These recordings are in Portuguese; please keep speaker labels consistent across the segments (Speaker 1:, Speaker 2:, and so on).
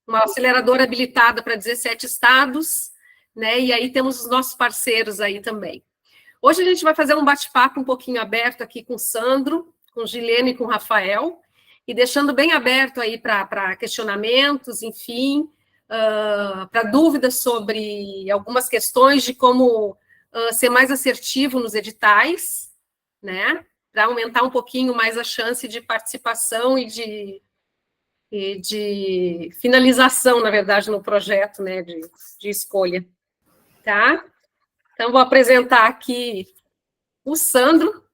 Speaker 1: uma aceleradora habilitada para 17 estados, né? E aí temos os nossos parceiros aí também. Hoje a gente vai fazer um bate-papo um pouquinho aberto aqui com o Sandro, com o Gileno e com o Rafael, e deixando bem aberto aí para questionamentos, enfim, para dúvidas sobre algumas questões de como ser mais assertivo nos editais, né? Para aumentar um pouquinho mais a chance de participação e de finalização, na verdade, no projeto, né, de escolha, tá? Então, vou apresentar aqui o Sandro,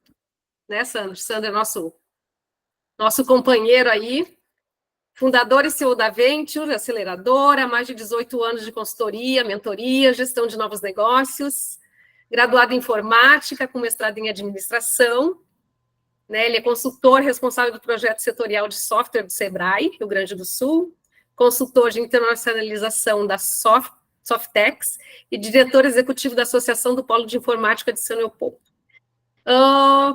Speaker 1: né, Sandro? Sandro é nosso companheiro aí, fundador e CEO da Venture, aceleradora, mais de 18 anos de consultoria, mentoria, gestão de novos negócios, graduado em informática, com mestrado em administração, né? Ele é consultor responsável do projeto setorial de software do Sebrae, Rio Grande do Sul, consultor de internacionalização da Softex e diretor executivo da Associação do Polo de Informática de São Leopoldo.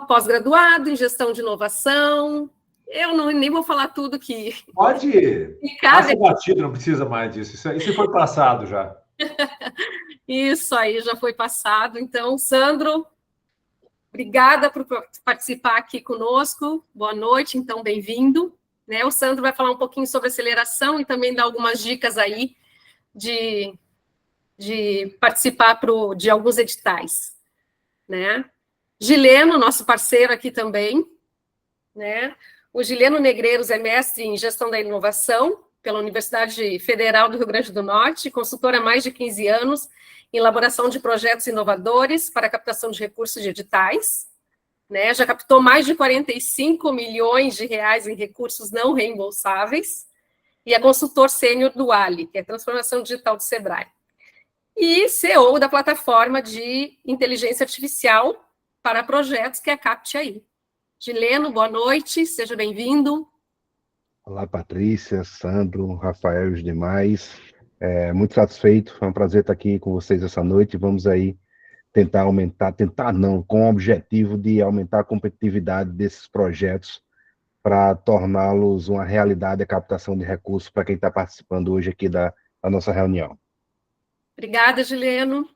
Speaker 1: Pós-graduado em gestão de inovação. Eu nem vou falar tudo que...
Speaker 2: Pode passa batido, não precisa mais disso. Isso foi passado já.
Speaker 1: Isso aí já foi passado. Então, Sandro, obrigada por participar aqui conosco. Boa noite, então, bem-vindo. Né, o Sandro vai falar um pouquinho sobre aceleração e também dar algumas dicas aí de participar de alguns editais. Né? Gileno, nosso parceiro aqui também. Né? O Gileno Negreiros é mestre em gestão da inovação pela Universidade Federal do Rio Grande do Norte, consultor há mais de 15 anos em elaboração de projetos inovadores para a captação de recursos de editais, né? Já captou mais de 45 milhões de reais em recursos não reembolsáveis, e é consultor sênior do Ali, que é a Transformação Digital do Sebrae, e CEO da plataforma de inteligência artificial para projetos, que é a CaptAI. Gileno, boa noite, seja bem-vindo.
Speaker 3: Olá, Patrícia, Sandro, Rafael e os demais. Muito satisfeito, foi um prazer estar aqui com vocês essa noite. Vamos aí com o objetivo de aumentar a competitividade desses projetos para torná-los uma realidade, a captação de recursos para quem está participando hoje aqui da nossa reunião.
Speaker 1: Obrigada, Gileno.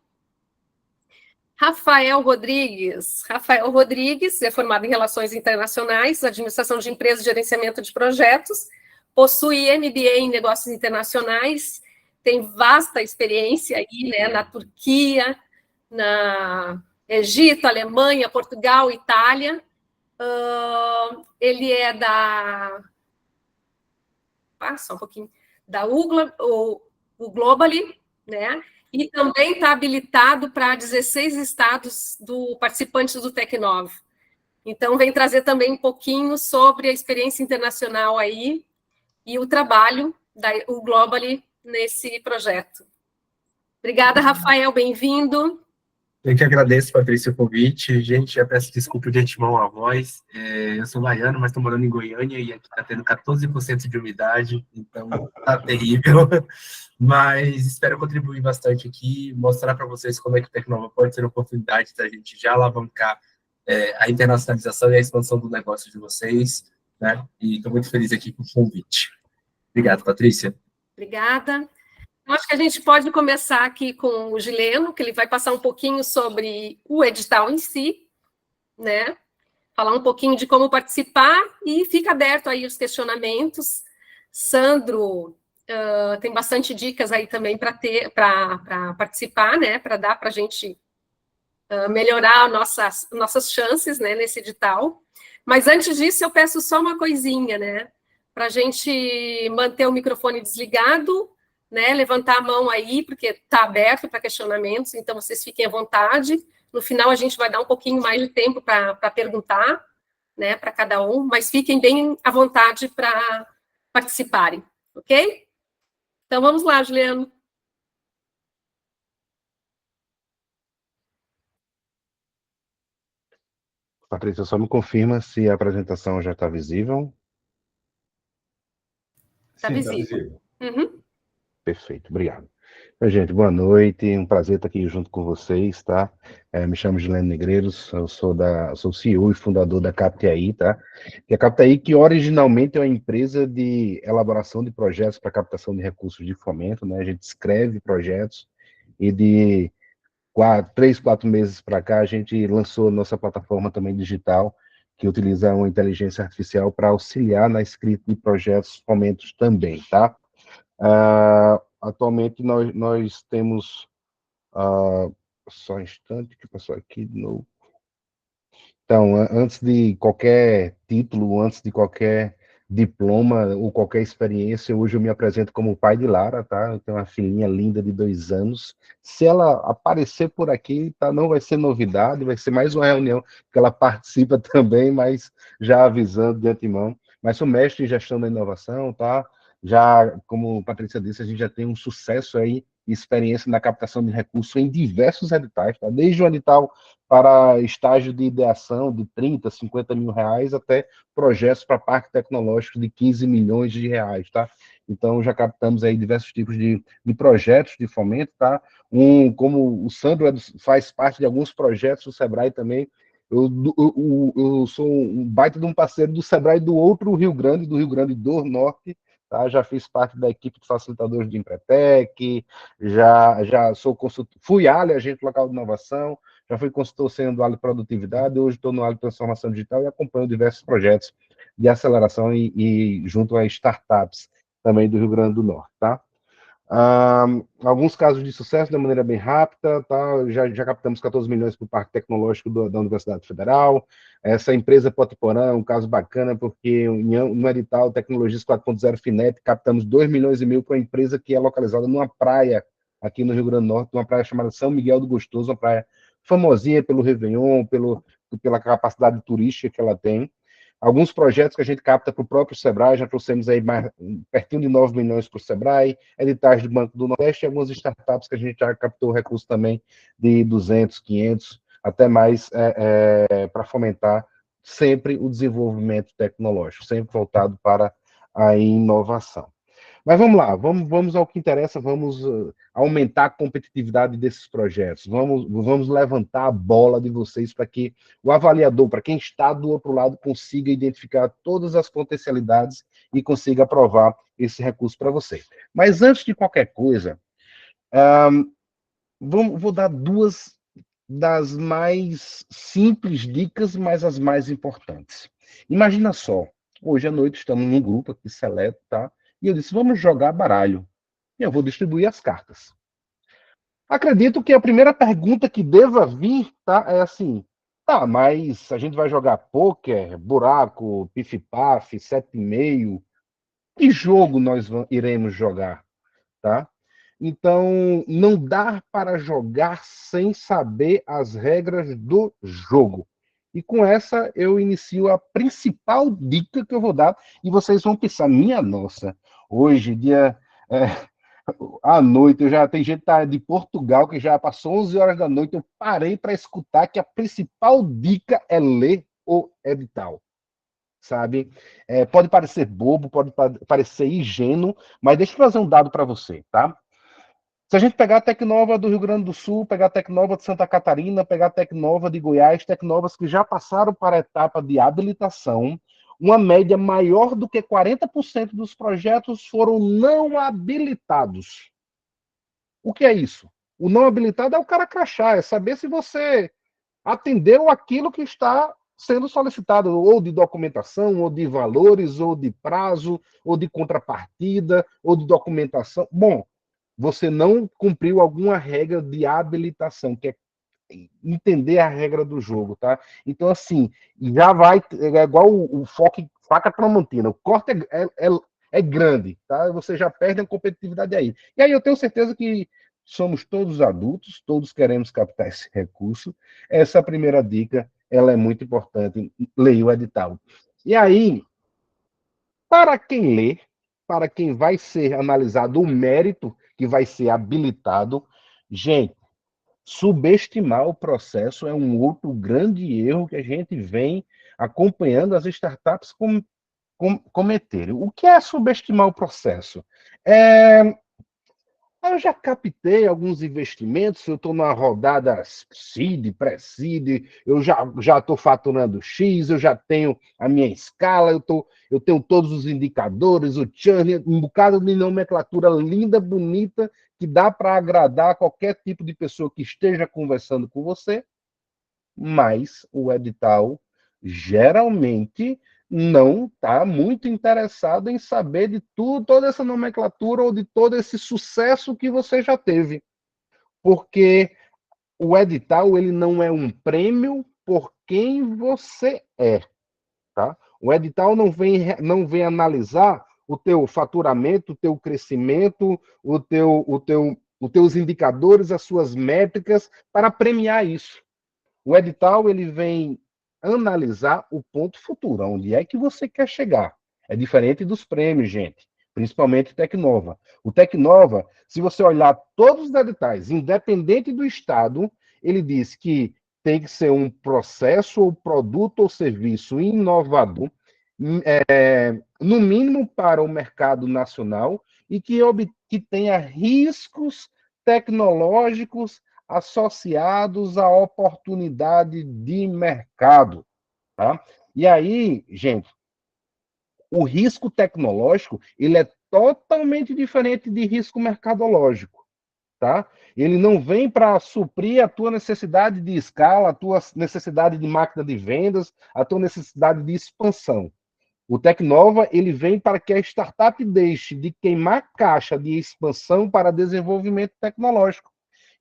Speaker 1: Rafael Rodrigues. Rafael Rodrigues é formado em Relações Internacionais, Administração de Empresas e Gerenciamento de Projetos, possui MBA em Negócios Internacionais, tem vasta experiência aí, né, na Turquia, na Egito, Alemanha, Portugal, Itália. Ele é só um pouquinho, da o Globally, né? E também está habilitado para 16 estados participantes do Tecnov. Então, vem trazer também um pouquinho sobre a experiência internacional aí e o trabalho da Globally nesse projeto. Obrigada, Rafael, bem-vindo.
Speaker 4: Eu que agradeço, Patrícia, o convite. Gente, já peço desculpa de antemão a voz. Eu sou baiano, mas estou morando em Goiânia e aqui está tendo 14% de umidade, então está terrível. Mas espero contribuir bastante aqui, mostrar para vocês como é que o Tecnova pode ser uma oportunidade da gente já alavancar a internacionalização e a expansão do negócio de vocês, né? E estou muito feliz aqui com o convite. Obrigado, Patrícia.
Speaker 1: Obrigada. Eu acho que a gente pode começar aqui com o Gileno, que ele vai passar um pouquinho sobre o edital em si, né? Falar um pouquinho de como participar e fica aberto aí os questionamentos. Sandro tem bastante dicas aí também para participar, né? Para dar para a gente melhorar nossas chances, né, nesse edital. Mas antes disso, eu peço só uma coisinha, né? Para a gente manter o microfone desligado, né, levantar a mão aí, porque está aberto para questionamentos, então vocês fiquem à vontade. No final, a gente vai dar um pouquinho mais de tempo para perguntar, né, para cada um, mas fiquem bem à vontade para participarem, ok? Então, vamos lá, Juliano.
Speaker 3: Patrícia, só me confirma se a apresentação já está visível.
Speaker 1: Está visível. Uhum.
Speaker 3: Perfeito, obrigado. Oi, gente, boa noite. Um prazer estar aqui junto com vocês, tá? Me chamo Gileno Negreiros, eu sou CEO e fundador da CaptaI, tá? Que a CaptaI, que originalmente é uma empresa de elaboração de projetos para captação de recursos de fomento, né? A gente escreve projetos e de 4 meses para cá a gente lançou nossa plataforma também digital, que utiliza uma inteligência artificial para auxiliar na escrita de projetos fomentos também, tá? Atualmente nós temos. Só um instante que passou aqui de novo. Então, antes de qualquer título, antes de qualquer diploma ou qualquer experiência, hoje eu me apresento como pai de Lara, tá? Eu tenho uma filhinha linda de 2 anos. Se ela aparecer por aqui, tá? Não vai ser novidade, vai ser mais uma reunião que ela participa também, mas já avisando de antemão. Mas sou mestre em gestão da inovação, tá? Já, como a Patrícia disse, a gente já tem um sucesso aí, experiência na captação de recursos em diversos editais, tá? Desde o edital para estágio de ideação de 30, 50 mil reais, até projetos para parque tecnológico de 15 milhões de reais, tá? Então, já captamos aí diversos tipos de projetos de fomento, tá? Como o Sandro faz parte de alguns projetos do Sebrae também, eu sou um baita de um parceiro do Sebrae do outro Rio Grande, do Rio Grande do Norte, tá? Já fiz parte da equipe de facilitadores de Empretec, já sou consultor, fui agente local de inovação, já fui consultor sendo do Ali Produtividade, hoje estou no Ali Transformação Digital e acompanho diversos projetos de aceleração e junto a startups também do Rio Grande do Norte, tá? Alguns casos de sucesso de maneira bem rápida, tá? Já captamos 14 milhões para o Parque Tecnológico da Universidade Federal. Essa empresa Potiporã é um caso bacana, porque no edital Tecnologias 4.0 FINEP, captamos 2 milhões e meio para uma empresa que é localizada numa praia aqui no Rio Grande do Norte, uma praia chamada São Miguel do Gostoso, uma praia famosinha pelo Réveillon, pela capacidade turística que ela tem. Alguns projetos que a gente capta para o próprio Sebrae, já trouxemos aí pertinho de 9 milhões para o Sebrae, editais do Banco do Nordeste e algumas startups que a gente já captou recursos também de 200, 500, até mais para fomentar sempre o desenvolvimento tecnológico, sempre voltado para a inovação. Mas vamos lá, vamos ao que interessa, vamos aumentar a competitividade desses projetos, vamos levantar a bola de vocês para que o avaliador, para quem está do outro lado, consiga identificar todas as potencialidades e consiga aprovar esse recurso para você. Mas antes de qualquer coisa, vou dar 2 das mais simples dicas, mas as mais importantes. Imagina só, hoje à noite estamos num grupo aqui seleto, tá? E eu disse, vamos jogar baralho. E eu vou distribuir as cartas. Acredito que a primeira pergunta que deva vir, tá, é assim, tá, mas a gente vai jogar pôquer, buraco, pif-paf, 7,5, que jogo nós iremos jogar, tá? Então, não dá para jogar sem saber as regras do jogo. E com essa, eu inicio a principal dica que eu vou dar, e vocês vão pensar, minha nossa, hoje, à noite, tem gente de Portugal que já passou 11 horas da noite, eu parei para escutar que a principal dica é ler o edital, sabe? Pode parecer bobo, pode parecer ingênuo, mas deixa eu trazer um dado para você, tá? Se a gente pegar a Tecnova do Rio Grande do Sul, pegar a Tecnova de Santa Catarina, pegar a Tecnova de Goiás, Tecnovas que já passaram para a etapa de habilitação, uma média maior do que 40% dos projetos foram não habilitados. O que é isso? O não habilitado é o cara crachá, é saber se você atendeu aquilo que está sendo solicitado, ou de documentação, ou de valores, ou de prazo, ou de contrapartida, ou de documentação. Bom, você não cumpriu alguma regra de habilitação, que é entender a regra do jogo, tá? Então, assim, já vai, é igual o faca tramontina, o corte é grande, tá? Você já perde a competitividade aí. E aí eu tenho certeza que somos todos adultos, todos queremos captar esse recurso. Essa primeira dica, ela é muito importante, leia o edital. E aí, para quem lê, para quem vai ser analisado o mérito que vai ser habilitado, gente, subestimar o processo é um outro grande erro que a gente vem acompanhando as startups cometerem. O que é subestimar o processo? Eu já captei alguns investimentos, eu estou numa rodada seed, pré-seed, eu já estou faturando X, eu já tenho a minha escala, eu tenho todos os indicadores, o churn, um bocado de nomenclatura linda, bonita, que dá para agradar qualquer tipo de pessoa que esteja conversando com você, mas o edital geralmente não está muito interessado em saber de tudo, toda essa nomenclatura ou de todo esse sucesso que você já teve. Porque o edital ele não é um prêmio por quem você é. Tá? O edital não vem analisar o teu faturamento, o teu crescimento, os teus indicadores, as suas métricas, para premiar isso. O edital ele vem analisar o ponto futuro, onde é que você quer chegar. É diferente dos prêmios, gente, principalmente o Tecnova. O Tecnova, se você olhar todos os editais, independente do estado, ele diz que tem que ser um processo ou produto ou serviço inovador, no mínimo para o mercado nacional, e que tenha riscos tecnológicos associados à oportunidade de mercado, tá? E aí, gente, o risco tecnológico, ele é totalmente diferente de risco mercadológico, tá? Ele não vem para suprir a tua necessidade de escala, a tua necessidade de máquina de vendas, a tua necessidade de expansão. O Tecnova, ele vem para que a startup deixe de queimar caixa de expansão para desenvolvimento tecnológico.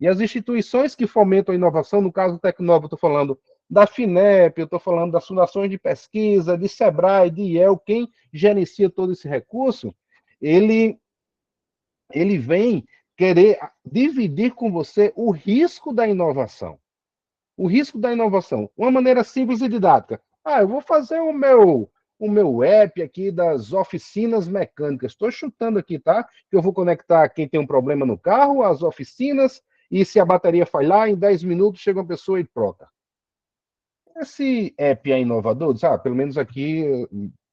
Speaker 3: E as instituições que fomentam a inovação, no caso do Tecnova, eu estou falando da FINEP, eu estou falando das fundações de pesquisa, de Sebrae, de IEL, quem gerencia todo esse recurso, ele vem querer dividir com você o risco da inovação. O risco da inovação. Uma maneira simples e didática. Eu vou fazer o meu app aqui das oficinas mecânicas. Estou chutando aqui, tá? Que eu vou conectar quem tem um problema no carro, as oficinas, e se a bateria falhar, em 10 minutos chega uma pessoa e troca. Esse app é inovador? Pelo menos aqui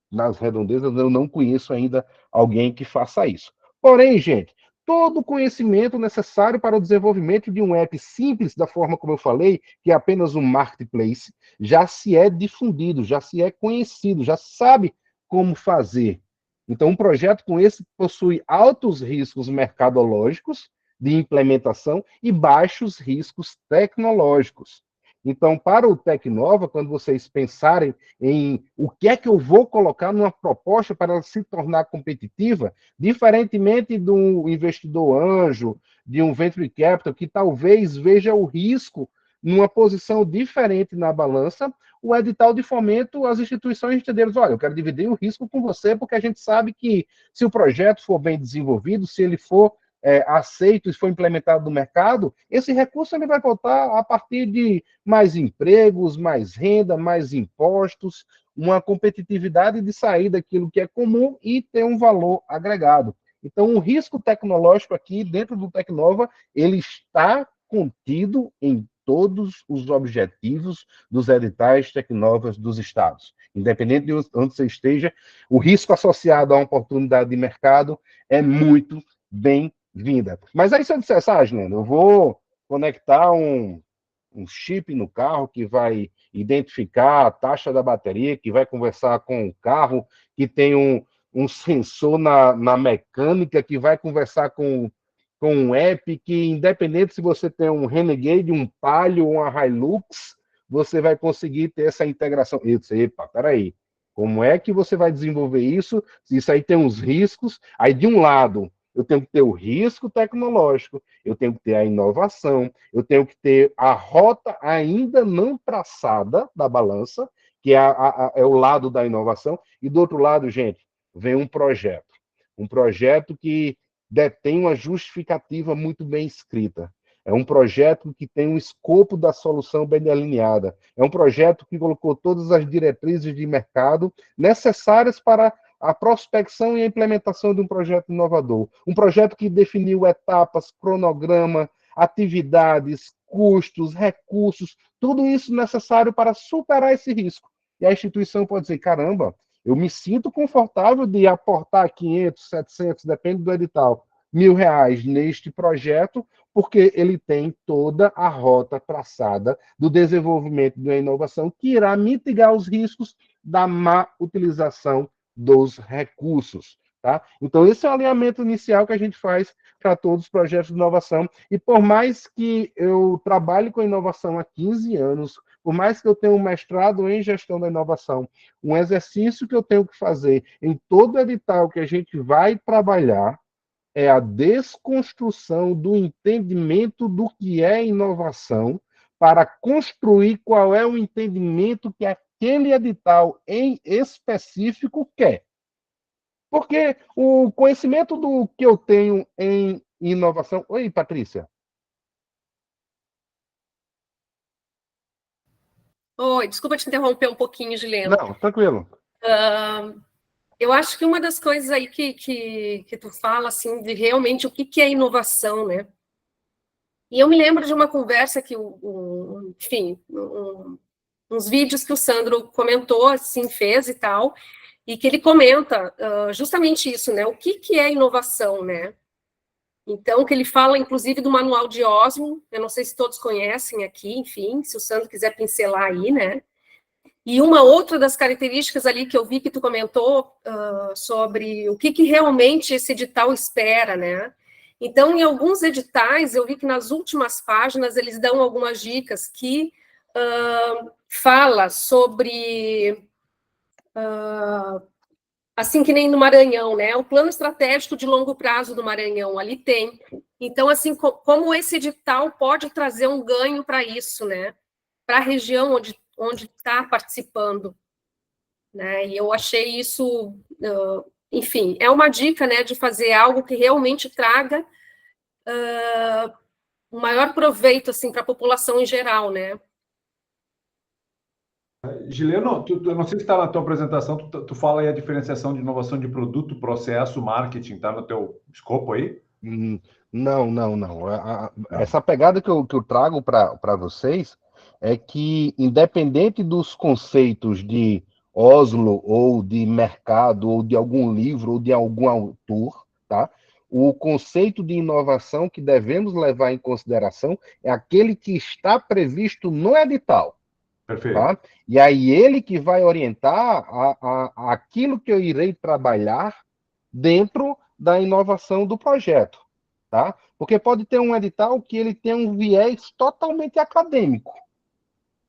Speaker 3: nas redondezas eu não conheço ainda alguém que faça isso. Porém, gente, todo o conhecimento necessário para o desenvolvimento de um app simples, da forma como eu falei, que é apenas um marketplace, já se é difundido, já se é conhecido, já sabe como fazer. Então, um projeto com esse possui altos riscos mercadológicos de implementação e baixos riscos tecnológicos. Então, para o Tecnova, quando vocês pensarem em o que é que eu vou colocar numa proposta para ela se tornar competitiva, diferentemente do investidor anjo, de um venture capital, que talvez veja o risco numa posição diferente na balança, o edital de fomento, as instituições entenderam, olha, eu quero dividir o risco com você, porque a gente sabe que se o projeto for bem desenvolvido, se ele for aceito e for implementado no mercado, esse recurso ele vai voltar a partir de mais empregos, mais renda, mais impostos, uma competitividade de sair daquilo que é comum e ter um valor agregado. Então, o risco tecnológico aqui, dentro do Tecnova, ele está contido em todos os objetivos dos editais Tecnovas dos estados. Independente de onde você esteja, o risco associado a uma oportunidade de mercado é muito bem-vinda. Mas aí se eu dissesse, Juliano, eu vou conectar um chip no carro que vai identificar a taxa da bateria, que vai conversar com o carro, que tem um sensor na mecânica, que vai conversar com um app, que independente se você tem um Renegade, um Palio, uma Hilux, você vai conseguir ter essa integração. Eu disse, epa, peraí, como é que você vai desenvolver isso? Isso aí tem uns riscos. Aí, de um lado, eu tenho que ter o risco tecnológico, eu tenho que ter a inovação, eu tenho que ter a rota ainda não traçada da balança, que é o lado da inovação, e do outro lado, gente, vem um projeto que detém uma justificativa muito bem escrita. É um projeto que tem um escopo da solução bem delineada. É um projeto que colocou todas as diretrizes de mercado necessárias para a prospecção e a implementação de um projeto inovador. Um projeto que definiu etapas, cronograma, atividades, custos, recursos, tudo isso necessário para superar esse risco. E a instituição pode dizer, caramba, eu me sinto confortável de aportar 500, 700, depende do edital, R$ 1.000 neste projeto, porque ele tem toda a rota traçada do desenvolvimento de uma inovação que irá mitigar os riscos da má utilização dos recursos. Tá? Então, esse é o alinhamento inicial que a gente faz para todos os projetos de inovação. E por mais que eu trabalhe com inovação há 15 anos, por mais que eu tenha um mestrado em gestão da inovação, um exercício que eu tenho que fazer em todo edital que a gente vai trabalhar é a desconstrução do entendimento do que é inovação para construir qual é o entendimento que aquele edital em específico quer. Porque o conhecimento do que eu tenho em inovação... Oi, Patrícia.
Speaker 1: Oi, desculpa te interromper um pouquinho, Gileno.
Speaker 3: Não, tranquilo.
Speaker 1: Eu acho que uma das coisas aí que tu fala, assim, de realmente o que é inovação, né? E eu me lembro de uma conversa que, enfim, uns vídeos que o Sandro comentou, assim, fez e tal, e que ele comenta justamente isso, né? O que é inovação, né? Então, que ele fala, inclusive, do manual de Osmo, eu não sei se todos conhecem aqui, enfim, se o Sandro quiser pincelar aí, né? E uma outra das características ali que eu vi que tu comentou sobre o que realmente esse edital espera, né? Então, em alguns editais, eu vi que nas últimas páginas eles dão algumas dicas que fala sobre... assim que nem no Maranhão, né? O plano estratégico de longo prazo do Maranhão, ali tem. Então, assim, como esse edital pode trazer um ganho para isso, né? Para a região onde está participando, né? E eu achei isso, enfim, é uma dica, né, de fazer algo que realmente traga um maior proveito, assim, para a população em geral, né?
Speaker 2: Gileno, eu não sei se está na tua apresentação, tu fala aí a diferenciação de inovação de produto, processo, marketing, está no teu escopo aí?
Speaker 3: Não, não, não. Essa pegada que eu trago para vocês é que, independente dos conceitos de Oslo, ou de mercado, ou de algum livro, ou de algum autor, tá? O conceito de inovação que devemos levar em consideração é aquele que está previsto no edital.
Speaker 2: Perfeito.
Speaker 3: Tá? E aí ele que vai orientar aquilo que eu irei trabalhar dentro da inovação do projeto, tá? Porque pode ter um edital que ele tem um viés totalmente acadêmico,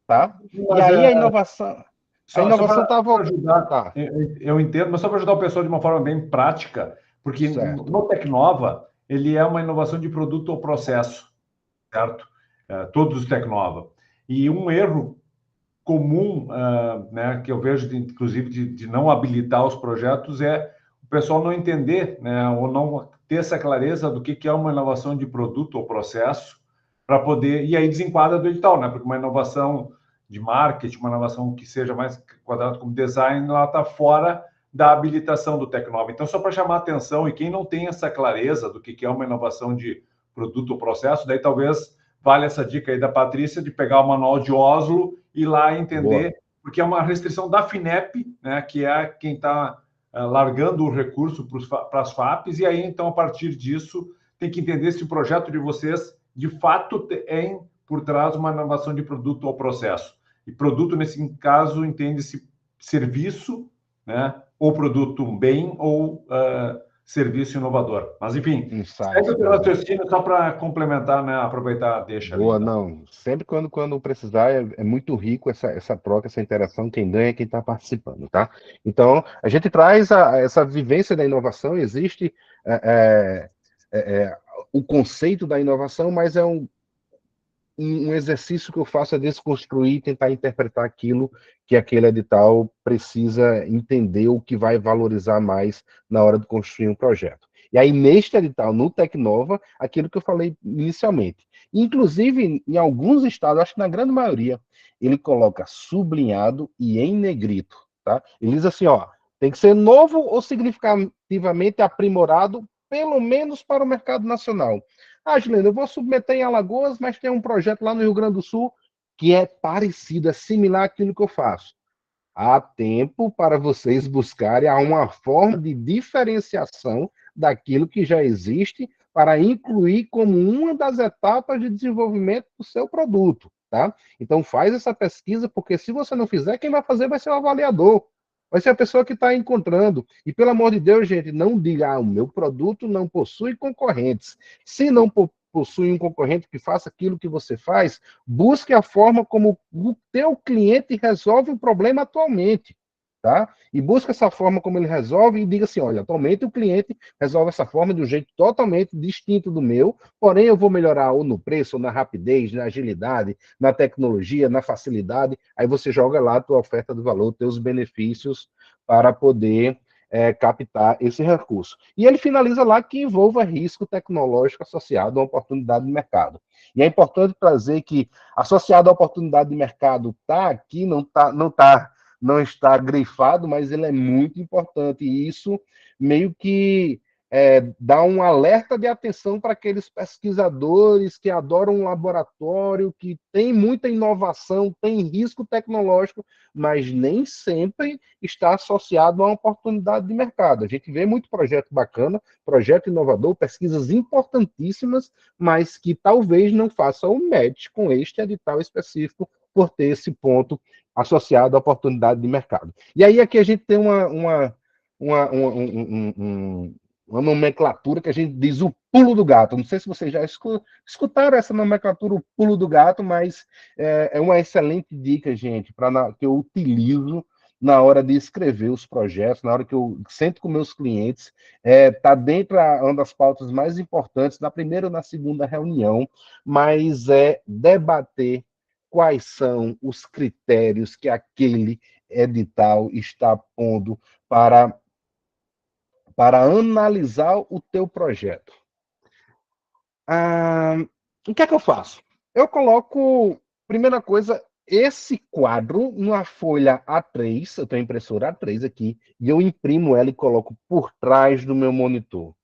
Speaker 3: tá? E aí a inovação está voltada.
Speaker 2: Ajudar,
Speaker 3: Tá.
Speaker 2: eu entendo, mas só para ajudar o pessoal de uma forma bem prática, porque no Tecnova ele é uma inovação de produto ou processo, certo? Todos os Tecnova. E um erro comum, né, que eu vejo, inclusive, de não habilitar os projetos é o pessoal não entender, né, ou não ter essa clareza do que é uma inovação de produto ou processo para poder... E aí desenquadra do edital, né? Porque uma inovação de marketing, uma inovação que seja mais quadrada como design, ela está fora da habilitação do Tecnova. Então, só para chamar a atenção, e quem não tem essa clareza do que é uma inovação de produto ou processo, daí talvez vale essa dica aí da Patrícia de pegar o manual de Oslo e ir lá entender, boa, porque é uma restrição da FINEP, né, que é quem está largando o recurso para as FAPs, e aí, então, a partir disso, tem que entender se o projeto de vocês, de fato, tem por trás uma inovação de produto ou processo. E produto, nesse caso, entende-se serviço, né, ou produto, um bem, ou serviço inovador. Mas, enfim, segue o teu raciocínio só para complementar, né, aproveitar, deixa
Speaker 3: boa,
Speaker 2: ali.
Speaker 3: Não. Sempre quando precisar, é muito rico essa troca, essa interação, quem ganha é quem está participando, tá? Então, a gente traz essa vivência da inovação, existe o conceito da inovação, mas é um exercício que eu faço é desconstruir e tentar interpretar aquilo que aquele edital precisa entender, o que vai valorizar mais na hora de construir um projeto. E aí, neste edital, no Tecnova, aquilo que eu falei inicialmente. Inclusive, em alguns estados, acho que na grande maioria, ele coloca sublinhado e em negrito. Tá? Ele diz assim, ó, tem que ser novo ou significativamente aprimorado, pelo menos para o mercado nacional. Ah, Juliana, eu vou submeter em Alagoas, mas tem um projeto lá no Rio Grande do Sul que é parecido, é similar àquilo que eu faço. Há tempo para vocês buscarem uma forma de diferenciação daquilo que já existe para incluir como uma das etapas de desenvolvimento do seu produto, tá? Então faz essa pesquisa, porque se você não fizer, quem vai fazer vai ser o avaliador, vai ser a pessoa que está encontrando. E pelo amor de Deus, gente, não diga, o meu produto não possui concorrentes. Se não possui um concorrente que faça aquilo que você faz, busque a forma como o teu cliente resolve o problema atualmente. Tá? E busca essa forma como ele resolve e diga assim, olha, atualmente o cliente resolve essa forma de um jeito totalmente distinto do meu, porém eu vou melhorar ou no preço, ou na rapidez, na agilidade, na tecnologia, na facilidade, aí você joga lá a tua oferta de valor, teus benefícios para poder captar esse recurso. E ele finaliza lá que envolva risco tecnológico associado a uma oportunidade de mercado. E é importante trazer que associado à oportunidade de mercado está aqui, não está grifado, mas ele é muito importante. E isso meio que dá um alerta de atenção para aqueles pesquisadores que adoram um laboratório, que tem muita inovação, tem risco tecnológico, mas nem sempre está associado a uma oportunidade de mercado. A gente vê muito projeto bacana, projeto inovador, pesquisas importantíssimas, mas que talvez não façam o match com este edital específico por ter esse ponto associado à oportunidade de mercado. E aí aqui a gente tem uma nomenclatura que a gente diz o pulo do gato. Não sei se vocês já escutaram essa nomenclatura, o pulo do gato, mas é uma excelente dica, gente, que eu utilizo na hora de escrever os projetos, na hora que eu sento com meus clientes, está dentro uma das pautas mais importantes, na primeira ou na segunda reunião, mas é debater quais são os critérios que aquele edital está pondo para analisar o teu projeto. O que é que eu faço? Eu coloco, primeira coisa, esse quadro numa folha A3, eu tenho impressora A3 aqui, e eu imprimo ela e coloco por trás do meu monitor.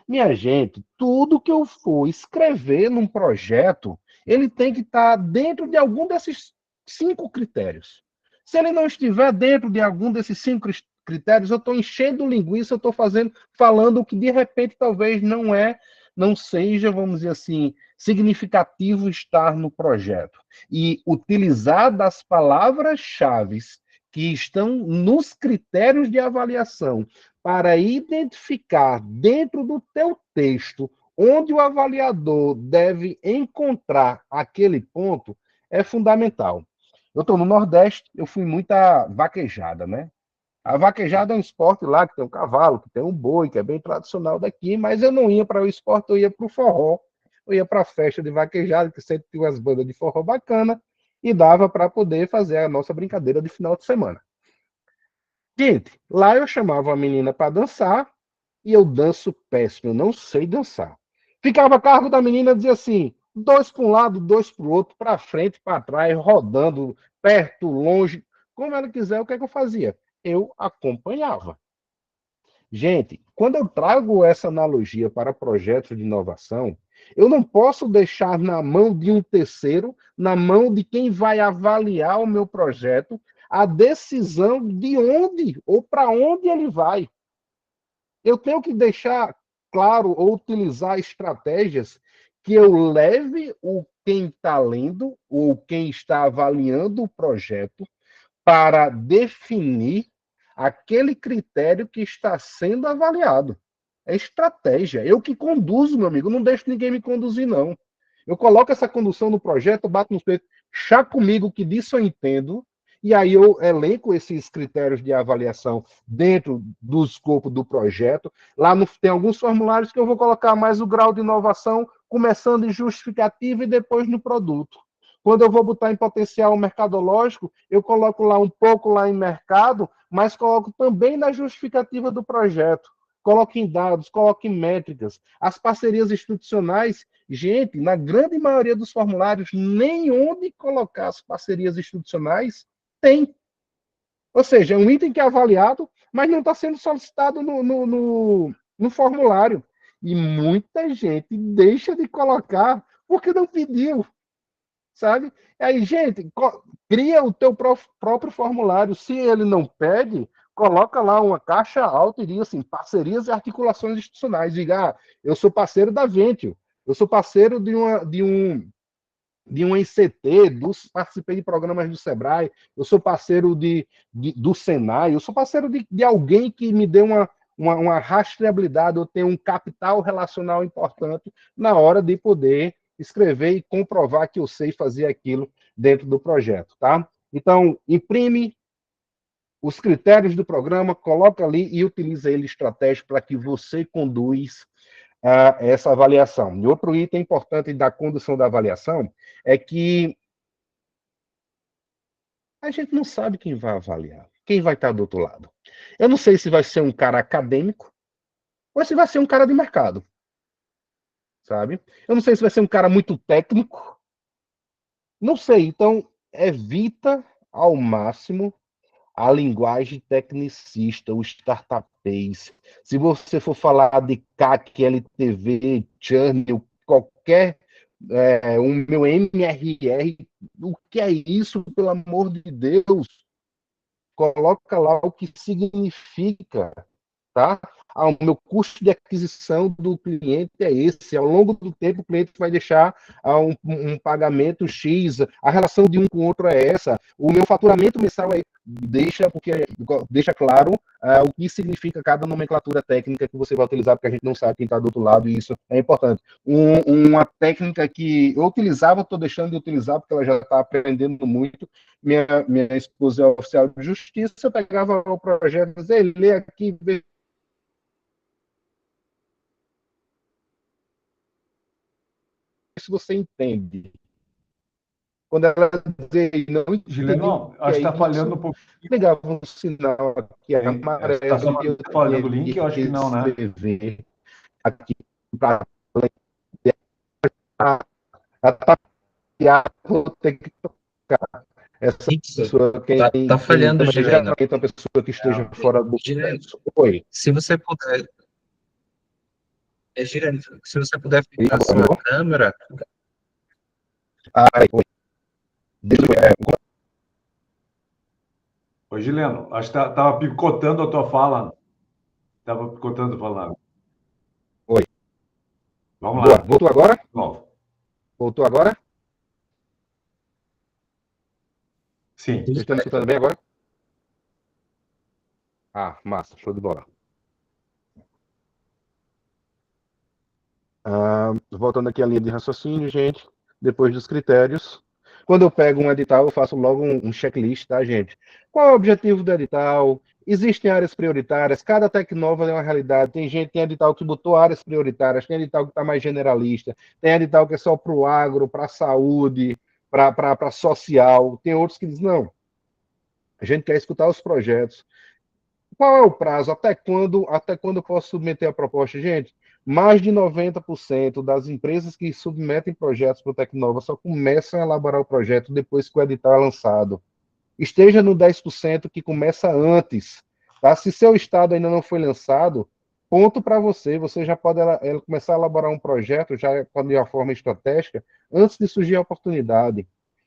Speaker 3: Minha gente, tudo que eu for escrever num projeto, ele tem que estar dentro de algum desses 5 critérios. Se ele não estiver dentro de algum desses 5 critérios, eu estou enchendo linguiça, eu estou falando o que de repente talvez não seja, vamos dizer assim, significativo estar no projeto. E utilizar das palavras-chave que estão nos critérios de avaliação para identificar dentro do teu texto onde o avaliador deve encontrar aquele ponto é fundamental. Eu estou no Nordeste, eu fui muita vaquejada, né? A vaquejada é um esporte lá que tem um cavalo, que tem um boi, que é bem tradicional daqui, mas eu não ia para o esporte, eu ia para o forró, eu ia para a festa de vaquejada, que sempre tinha umas bandas de forró bacana, e dava para poder fazer a nossa brincadeira de final de semana. Gente, lá eu chamava a menina para dançar e eu danço péssimo, eu não sei dançar. Ficava a cargo da menina, dizia assim, 2 para um lado, 2 para o outro, para frente, para trás, rodando, perto, longe, como ela quiser, o que é que eu fazia? Eu acompanhava. Gente, quando eu trago essa analogia para projetos de inovação, eu não posso deixar na mão de um terceiro, na mão de quem vai avaliar o meu projeto, a decisão de onde ou para onde ele vai. Eu tenho que deixar claro ou utilizar estratégias que eu leve quem está lendo ou quem está avaliando o projeto para definir aquele critério que está sendo avaliado. É estratégia. Eu que conduzo, meu amigo. Eu não deixo ninguém me conduzir, não. Eu coloco essa condução no projeto, bato no peito, chá comigo que disso eu entendo, e aí eu elenco esses critérios de avaliação dentro do escopo do projeto. Lá tem alguns formulários que eu vou colocar mais o grau de inovação, começando em justificativa e depois no produto. Quando eu vou botar em potencial mercadológico, eu coloco lá um pouco lá em mercado, mas coloco também na justificativa do projeto. Coloco em dados, coloco em métricas. As parcerias institucionais, gente, na grande maioria dos formulários, nem onde colocar as parcerias institucionais tem. Ou seja, é um item que é avaliado, mas não está sendo solicitado no formulário. E muita gente deixa de colocar porque não pediu. Sabe? Aí, gente, cria o teu próprio formulário. Se ele não pede, coloca lá uma caixa alta e diz assim, parcerias e articulações institucionais. Diga, eu sou parceiro da Ventio, eu sou parceiro de um ICT, participei de programas do Sebrae, eu sou parceiro do Senai, eu sou parceiro de alguém que me dê uma rastreabilidade, eu tenho um capital relacional importante na hora de poder escrever e comprovar que eu sei fazer aquilo dentro do projeto, tá? Então, imprime os critérios do programa, coloca ali e utiliza ele estratégico para que você conduz essa avaliação. E outro item importante da condução da avaliação é que a gente não sabe quem vai avaliar, quem vai estar do outro lado. Eu não sei se vai ser um cara acadêmico ou se vai ser um cara de mercado, sabe? Eu não sei se vai ser um cara muito técnico, não sei. Então, evita ao máximo a linguagem tecnicista, o startupês. Se você for falar de CAC, LTV, churn, qualquer o meu MRR, o que é isso, pelo amor de Deus? Coloca lá o que significa, tá? O meu custo de aquisição do cliente é esse. Ao longo do tempo, o cliente vai deixar um pagamento X, a relação de um com o outro é essa, o meu faturamento mensal é deixa claro o que significa cada nomenclatura técnica que você vai utilizar, porque a gente não sabe quem está do outro lado, e isso é importante. Uma técnica que eu utilizava, estou deixando de utilizar, porque ela já está aprendendo muito. Minha esposa é oficial de justiça, eu pegava o projeto e dizia, lê aqui, vê se você entende. Quando ela dizer não entendi
Speaker 2: Não,
Speaker 3: o que
Speaker 2: acho
Speaker 3: é
Speaker 2: que está falhando
Speaker 3: isso,
Speaker 2: um pouquinho.
Speaker 3: ligava um sinal aqui amarelo
Speaker 2: Está
Speaker 3: e eu
Speaker 2: falhando
Speaker 3: tinha
Speaker 2: o link?
Speaker 3: que
Speaker 2: Eu acho que não, né?
Speaker 3: escrever aqui para tapear, vou ter que tocar essa pessoa
Speaker 4: Tá falhando, Gileno.
Speaker 3: geralmente uma pessoa que esteja fora do
Speaker 4: Gileno,
Speaker 3: Oi.
Speaker 4: se você puder, Gileno, se você puder
Speaker 3: E
Speaker 4: ficar a
Speaker 3: agora,
Speaker 4: sua
Speaker 3: melhor?
Speaker 4: câmera,
Speaker 3: Oi.
Speaker 2: Ô, Gileno, acho que estava picotando a tua fala. Estava picotando a fala.
Speaker 3: Oi.
Speaker 2: Vamos
Speaker 3: Boa.
Speaker 2: lá.
Speaker 3: Voltou agora?
Speaker 2: Bom,
Speaker 3: Voltou agora?
Speaker 2: sim.
Speaker 3: Vocês estão me escutando bem agora? Ah, massa, show de bola. Voltando aqui à linha de raciocínio, gente, depois dos critérios. Quando eu pego um edital, eu faço logo um checklist, tá, gente? Qual é o objetivo do edital? Existem áreas prioritárias, cada Tecnova é uma realidade. Tem edital que botou áreas prioritárias, tem edital que está mais generalista, tem edital que é só para o agro, para a saúde, para social. Tem outros que dizem, não, a gente quer escutar os projetos. Qual é o prazo? Até quando eu posso submeter a proposta? Gente, mais de 90% das empresas que submetem projetos para o Tecnova só começam a elaborar o projeto depois que o edital é lançado. Esteja no 10% que começa antes. Tá? Se seu estado ainda não foi lançado, ponto para você. Você já pode começar a elaborar um projeto já de uma forma estratégica antes de surgir a oportunidade.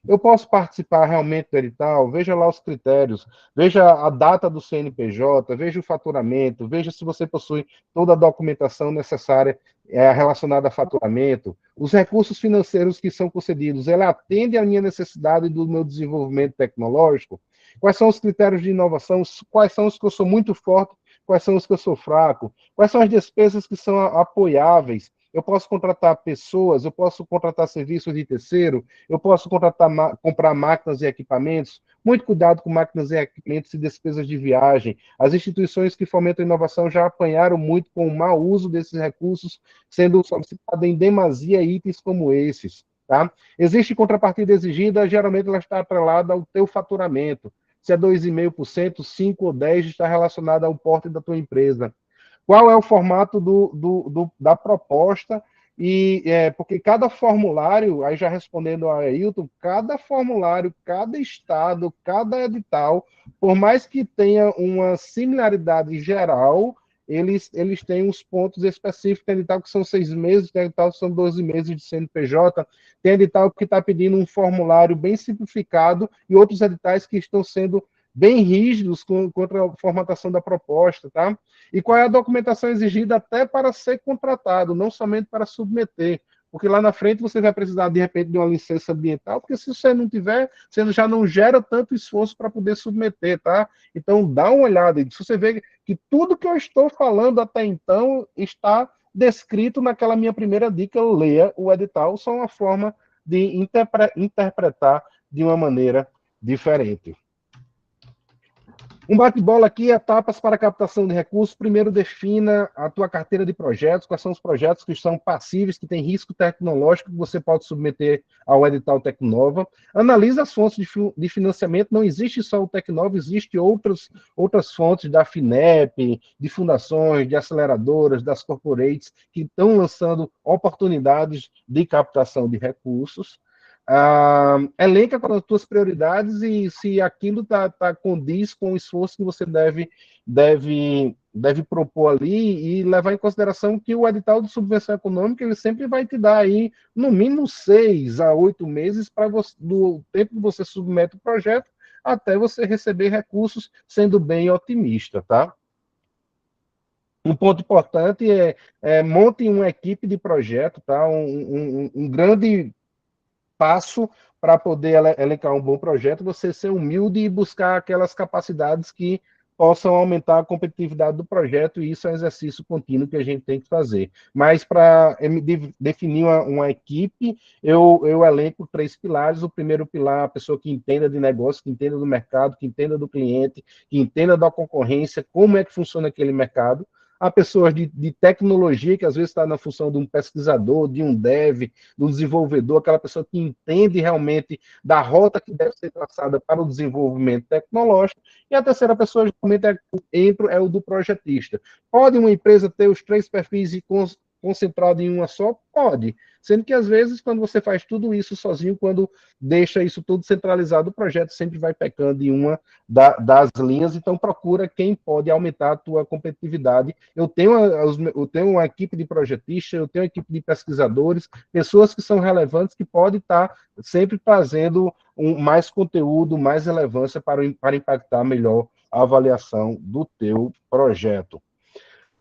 Speaker 3: Eu posso participar realmente do edital? Veja lá os critérios, veja a data do CNPJ, veja o faturamento, veja se você possui toda a documentação necessária relacionada a faturamento, os recursos financeiros que são concedidos, ela atende à minha necessidade do meu desenvolvimento tecnológico? Quais são os critérios de inovação? Quais são os que eu sou muito forte? Quais são os que eu sou fraco? Quais são as despesas que são apoiáveis? Eu posso contratar pessoas, eu posso contratar serviços de terceiro, eu posso comprar máquinas e equipamentos. Muito cuidado com máquinas e equipamentos e despesas de viagem. As instituições que fomentam a inovação já apanharam muito com o mau uso desses recursos, sendo solicitado em demasia itens como esses. Tá? Existe contrapartida exigida, geralmente ela está atrelada ao teu faturamento. Se é 2,5%, 5 ou 10 está relacionada ao porte da tua empresa. Qual é o formato da proposta? Porque cada formulário, aí já respondendo a Ailton, cada formulário, cada estado, cada edital, por mais que tenha uma similaridade geral, eles têm uns pontos específicos. Tem edital que são 6 meses, tem edital que são 12 meses de CNPJ, tem edital que está pedindo um formulário bem simplificado e outros editais que estão sendo bem rígidos contra a formatação da proposta, tá? E qual é a documentação exigida até para ser contratado, não somente para submeter. Porque lá na frente você vai precisar, de repente, de uma licença ambiental, porque se você não tiver, você já não gera tanto esforço para poder submeter, tá? Então, dá uma olhada. Se você vê que tudo que eu estou falando até então está descrito naquela minha primeira dica, leia o edital, só uma forma de interpretar de uma maneira diferente. Um bate-bola aqui, etapas para captação de recursos. Primeiro, defina a tua carteira de projetos, quais são os projetos que são passíveis, que têm risco tecnológico, que você pode submeter ao edital Tecnova. Analisa as fontes de financiamento, não existe só o Tecnova, existem outras fontes da FINEP, de fundações, de aceleradoras, das corporates, que estão lançando oportunidades de captação de recursos. Elenca com as tuas prioridades e se aquilo condiz com o esforço que você deve propor ali e levar em consideração que o edital de subvenção econômica ele sempre vai te dar aí no mínimo 6 a 8 meses do tempo que você submete o projeto até você receber recursos, sendo bem otimista, tá? Um ponto importante monte uma equipe de projeto, tá? Um grande passo para poder elencar um bom projeto, você ser humilde e buscar aquelas capacidades que possam aumentar a competitividade do projeto, e isso é um exercício contínuo que a gente tem que fazer. Mas para definir uma equipe, eu elenco 3 pilares. O primeiro pilar, a pessoa que entenda de negócio, que entenda do mercado, que entenda do cliente, que entenda da concorrência, como é que funciona aquele mercado. Há pessoas de tecnologia, que às vezes está na função de um pesquisador, de um dev, de um desenvolvedor, aquela pessoa que entende realmente da rota que deve ser traçada para o desenvolvimento tecnológico. E a terceira pessoa, geralmente, é o do projetista. Pode uma empresa ter os 3 perfis e concentrado em uma só? Pode. Sendo que, às vezes, quando você faz tudo isso sozinho, quando deixa isso tudo centralizado, o projeto sempre vai pecando em uma das linhas. Então, procura quem pode aumentar a tua competitividade. Eu tenho uma equipe de projetistas, eu tenho uma equipe de pesquisadores, pessoas que são relevantes, que podem estar sempre trazendo mais conteúdo, mais relevância para impactar melhor a avaliação do teu projeto.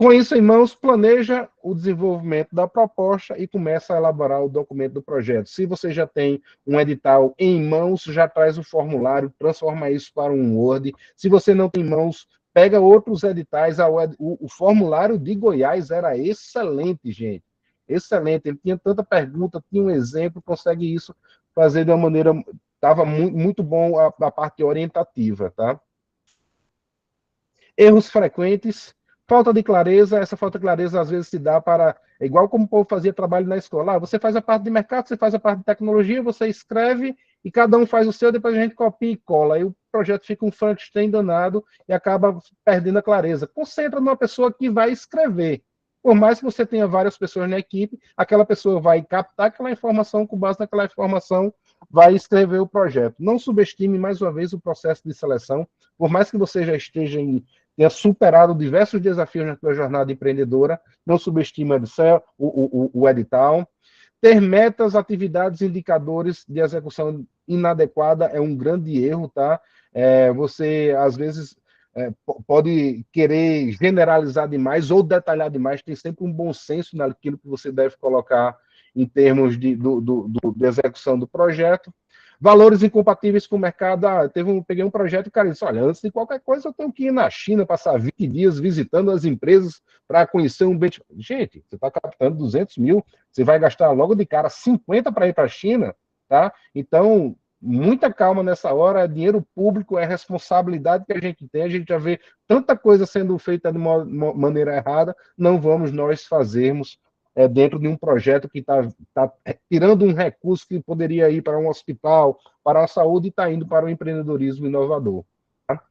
Speaker 3: Com isso em mãos, planeja o desenvolvimento da proposta e começa a elaborar o documento do projeto. Se você já tem um edital em mãos, já traz o formulário, transforma isso para um Word. Se você não tem em mãos, pega outros editais. O formulário de Goiás era excelente, gente. Excelente. Ele tinha tanta pergunta, tinha um exemplo, consegue isso fazer de uma maneira... Estava muito bom a parte orientativa, tá? Erros frequentes... Falta de clareza, essa falta de clareza às vezes se dá para... É igual como o povo fazia trabalho na escola. Você faz a parte de mercado, você faz a parte de tecnologia, você escreve e cada um faz o seu, depois a gente copia e cola. Aí o projeto fica um Frankenstein danado e acaba perdendo a clareza. Concentra numa pessoa que vai escrever. Por mais que você tenha várias pessoas na equipe, aquela pessoa vai captar aquela informação, com base naquela informação, vai escrever o projeto. Não subestime, mais uma vez, o processo de seleção. Por mais que você já esteja tenha superado diversos desafios na sua jornada empreendedora, não subestima o edital. Ter metas, atividades, indicadores de execução inadequada é um grande erro, tá? Você, às vezes, pode querer generalizar demais ou detalhar demais, tem sempre um bom senso naquilo que você deve colocar em termos de execução do projeto. Valores incompatíveis com o mercado. Peguei um projeto e o cara disse, olha, antes de qualquer coisa eu tenho que ir na China, passar 20 dias visitando as empresas para conhecer um benchmark. Gente, você está captando 200 mil, você vai gastar logo de cara 50 para ir para a China, tá? Então, muita calma nessa hora, é dinheiro público, é responsabilidade que a gente já vê tanta coisa sendo feita de uma maneira errada, não vamos nós fazermos dentro de um projeto que está tirando um recurso que poderia ir para um hospital, para a saúde, e está indo para o empreendedorismo inovador. Tá?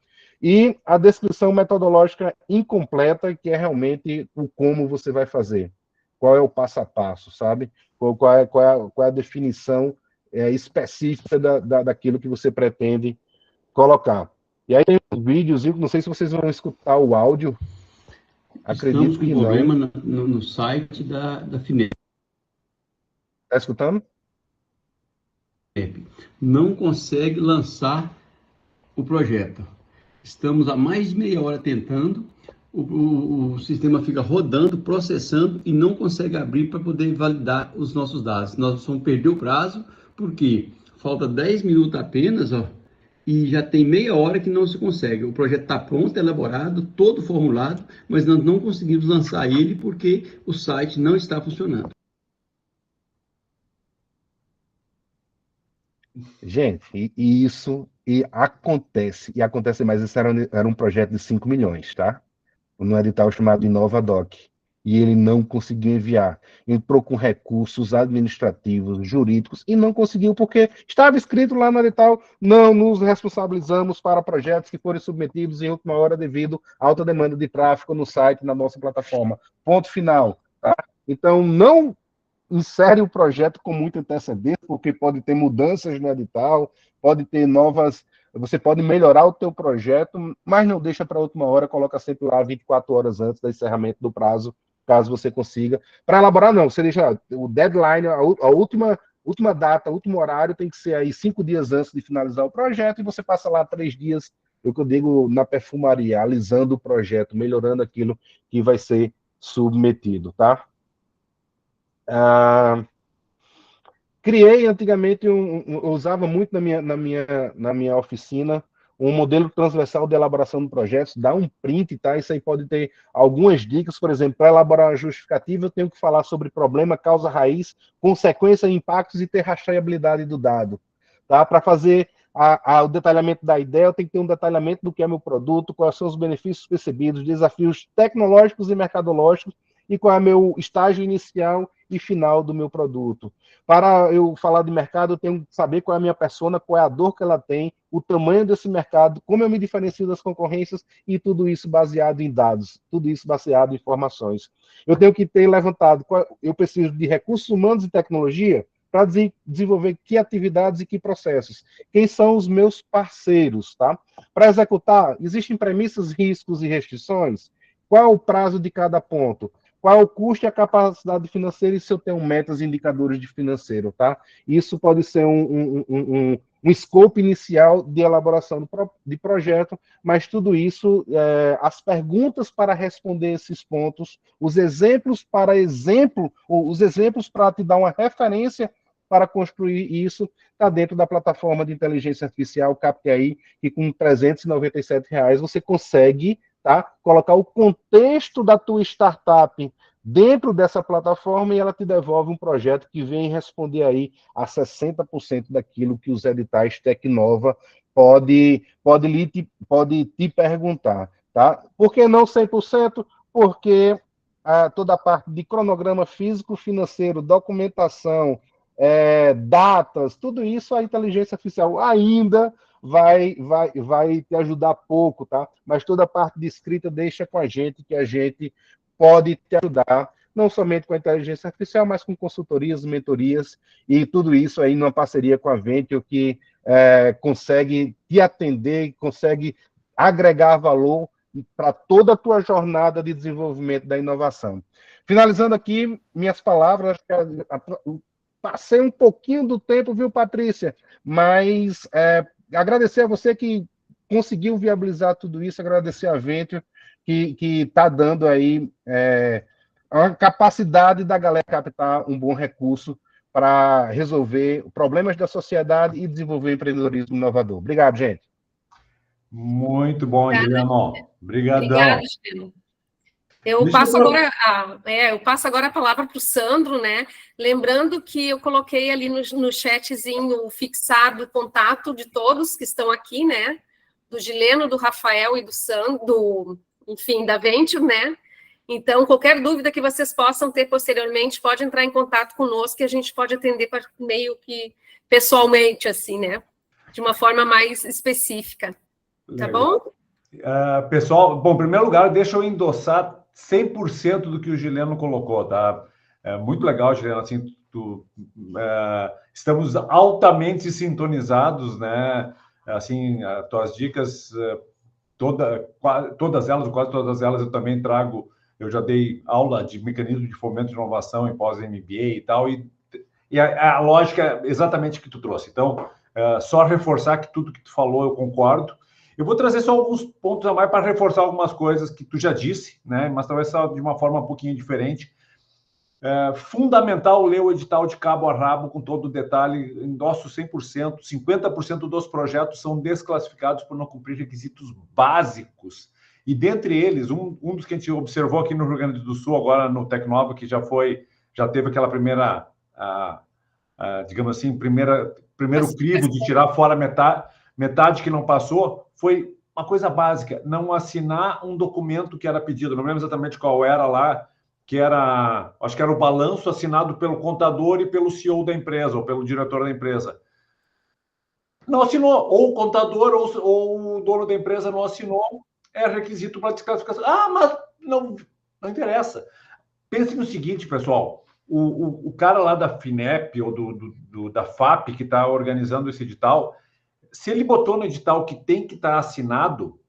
Speaker 3: E a descrição metodológica incompleta, que é realmente o como você vai fazer. Qual é o passo a passo, sabe? Qual é a definição específica daquilo que você pretende colocar. E aí tem um vídeos, não sei se vocês vão escutar o áudio.
Speaker 5: Estamos com problema no site da FINEP.
Speaker 3: Está escutando?
Speaker 5: Não consegue lançar o projeto. Estamos há mais de meia hora tentando, o sistema fica rodando, processando e não consegue abrir para poder validar os nossos dados. Nós vamos perder o prazo, porque falta 10 minutos apenas, ó, e já tem meia hora que não se consegue. O projeto está pronto, elaborado, todo formulado, mas nós não conseguimos lançar ele porque o site não está funcionando.
Speaker 3: Gente, e isso e acontece mais. Esse era um projeto de 5 milhões, tá? No edital chamado InovaDoc. E ele não conseguiu enviar. Entrou com recursos administrativos, jurídicos, e não conseguiu, porque estava escrito lá no edital: não nos responsabilizamos para projetos que forem submetidos em última hora devido à alta demanda de tráfego no site, na nossa plataforma. Ponto final. Tá? Então, não insere o projeto com muita antecedência, porque pode ter mudanças no edital, pode ter novas, você pode melhorar o teu projeto, mas não deixa para a última hora, coloca sempre lá 24 horas antes do encerramento do prazo, caso você consiga. Para elaborar, não, você deixa o deadline, a última data, o último horário tem que ser aí 5 dias antes de finalizar o projeto, e você passa lá 3 dias, o que eu digo, na perfumaria, alisando o projeto, melhorando aquilo que vai ser submetido, tá? Criei antigamente, eu usava muito na minha oficina, um modelo transversal de elaboração de projetos, dá um print, tá? Isso aí pode ter algumas dicas, por exemplo, para elaborar a justificativa, eu tenho que falar sobre problema, causa raiz, consequência, impactos e ter rastreabilidade do dado, tá? Para fazer o detalhamento da ideia, eu tenho que ter um detalhamento do que é meu produto, quais são os benefícios percebidos, desafios tecnológicos e mercadológicos, e qual é o meu estágio inicial e final do meu produto. Para eu falar de mercado, eu tenho que saber qual é a minha persona, qual é a dor que ela tem, o tamanho desse mercado, como eu me diferencio das concorrências, e tudo isso baseado em dados, tudo isso baseado em informações. Eu tenho que ter levantado, eu preciso de recursos humanos e tecnologia para desenvolver que atividades e que processos. Quem são os meus parceiros, tá? Para executar, existem premissas, riscos e restrições? Qual é o prazo de cada ponto? Qual é o custo e a capacidade financeira e se eu tenho metas e indicadores de financeiro, tá? Isso pode ser um scope inicial de elaboração de projeto, mas tudo isso, as perguntas para responder esses pontos, os exemplos para te dar uma referência para construir isso, está dentro da plataforma de inteligência artificial CapTI, que com R$397 você consegue, tá? Colocar o contexto da tua startup dentro dessa plataforma e ela te devolve um projeto que vem responder aí a 60% daquilo que os editais Tecnova pode te perguntar, tá? Por que não 100%? Porque toda a parte de cronograma físico, financeiro, documentação, datas, tudo isso a inteligência artificial ainda vai te ajudar pouco, tá? Mas toda a parte de escrita deixa com a gente, que a gente pode te ajudar, não somente com a inteligência artificial, mas com consultorias, mentorias, e tudo isso aí numa parceria com a Venture, que consegue te atender, consegue agregar valor para toda a tua jornada de desenvolvimento da inovação. Finalizando aqui, minhas palavras, passei um pouquinho do tempo, viu, Patrícia? Mas agradecer a você que conseguiu viabilizar tudo isso, agradecer a Venture, que está dando aí a capacidade da galera captar um bom recurso para resolver problemas da sociedade e desenvolver empreendedorismo inovador. Obrigado, gente.
Speaker 2: Muito bom, Juliano. Obrigadão.
Speaker 1: Obrigada, Juliano. Eu passo agora a palavra para o Sandro, né? Lembrando que eu coloquei ali no chatzinho fixado o contato de todos que estão aqui, né? Do Gileno, do Rafael e do Sandro, enfim, da Venture, né? Então, qualquer dúvida que vocês possam ter posteriormente, pode entrar em contato conosco, que a gente pode atender meio que pessoalmente, assim, né? De uma forma mais específica. Tá bom?
Speaker 2: Pessoal, bom, em primeiro lugar, deixa eu endossar 100% do que o Gileno colocou, tá? Muito legal, Gileno, assim, estamos altamente sintonizados, né? Assim, as tuas dicas, todas elas, ou quase todas elas, eu também trago. Eu já dei aula de mecanismo de fomento de inovação em pós-MBA e tal, e a lógica é exatamente o que tu trouxe. Então, só reforçar que tudo que tu falou eu concordo. Eu vou trazer só alguns pontos a mais para reforçar algumas coisas que tu já disse, né? Mas talvez só de uma forma um pouquinho diferente. É fundamental ler o edital de cabo a rabo com todo o detalhe, endosso 100%, 50% dos projetos são desclassificados por não cumprir requisitos básicos. E dentre eles, um dos que a gente observou aqui no Rio Grande do Sul, agora no Tecnova, que já teve aquela primeira, digamos assim, primeiro crivo de tirar fora metade que não passou, foi uma coisa básica, não assinar um documento que era pedido, não lembro exatamente qual era lá, acho que era o balanço assinado pelo contador e pelo CEO da empresa, ou pelo diretor da empresa. Não assinou, ou o contador ou o dono da empresa não assinou, é requisito para desclassificação. Mas não interessa. Pense no seguinte, pessoal, o cara lá da FINEP ou da FAP que está organizando esse edital, se ele botou no edital que tem que estar assinado,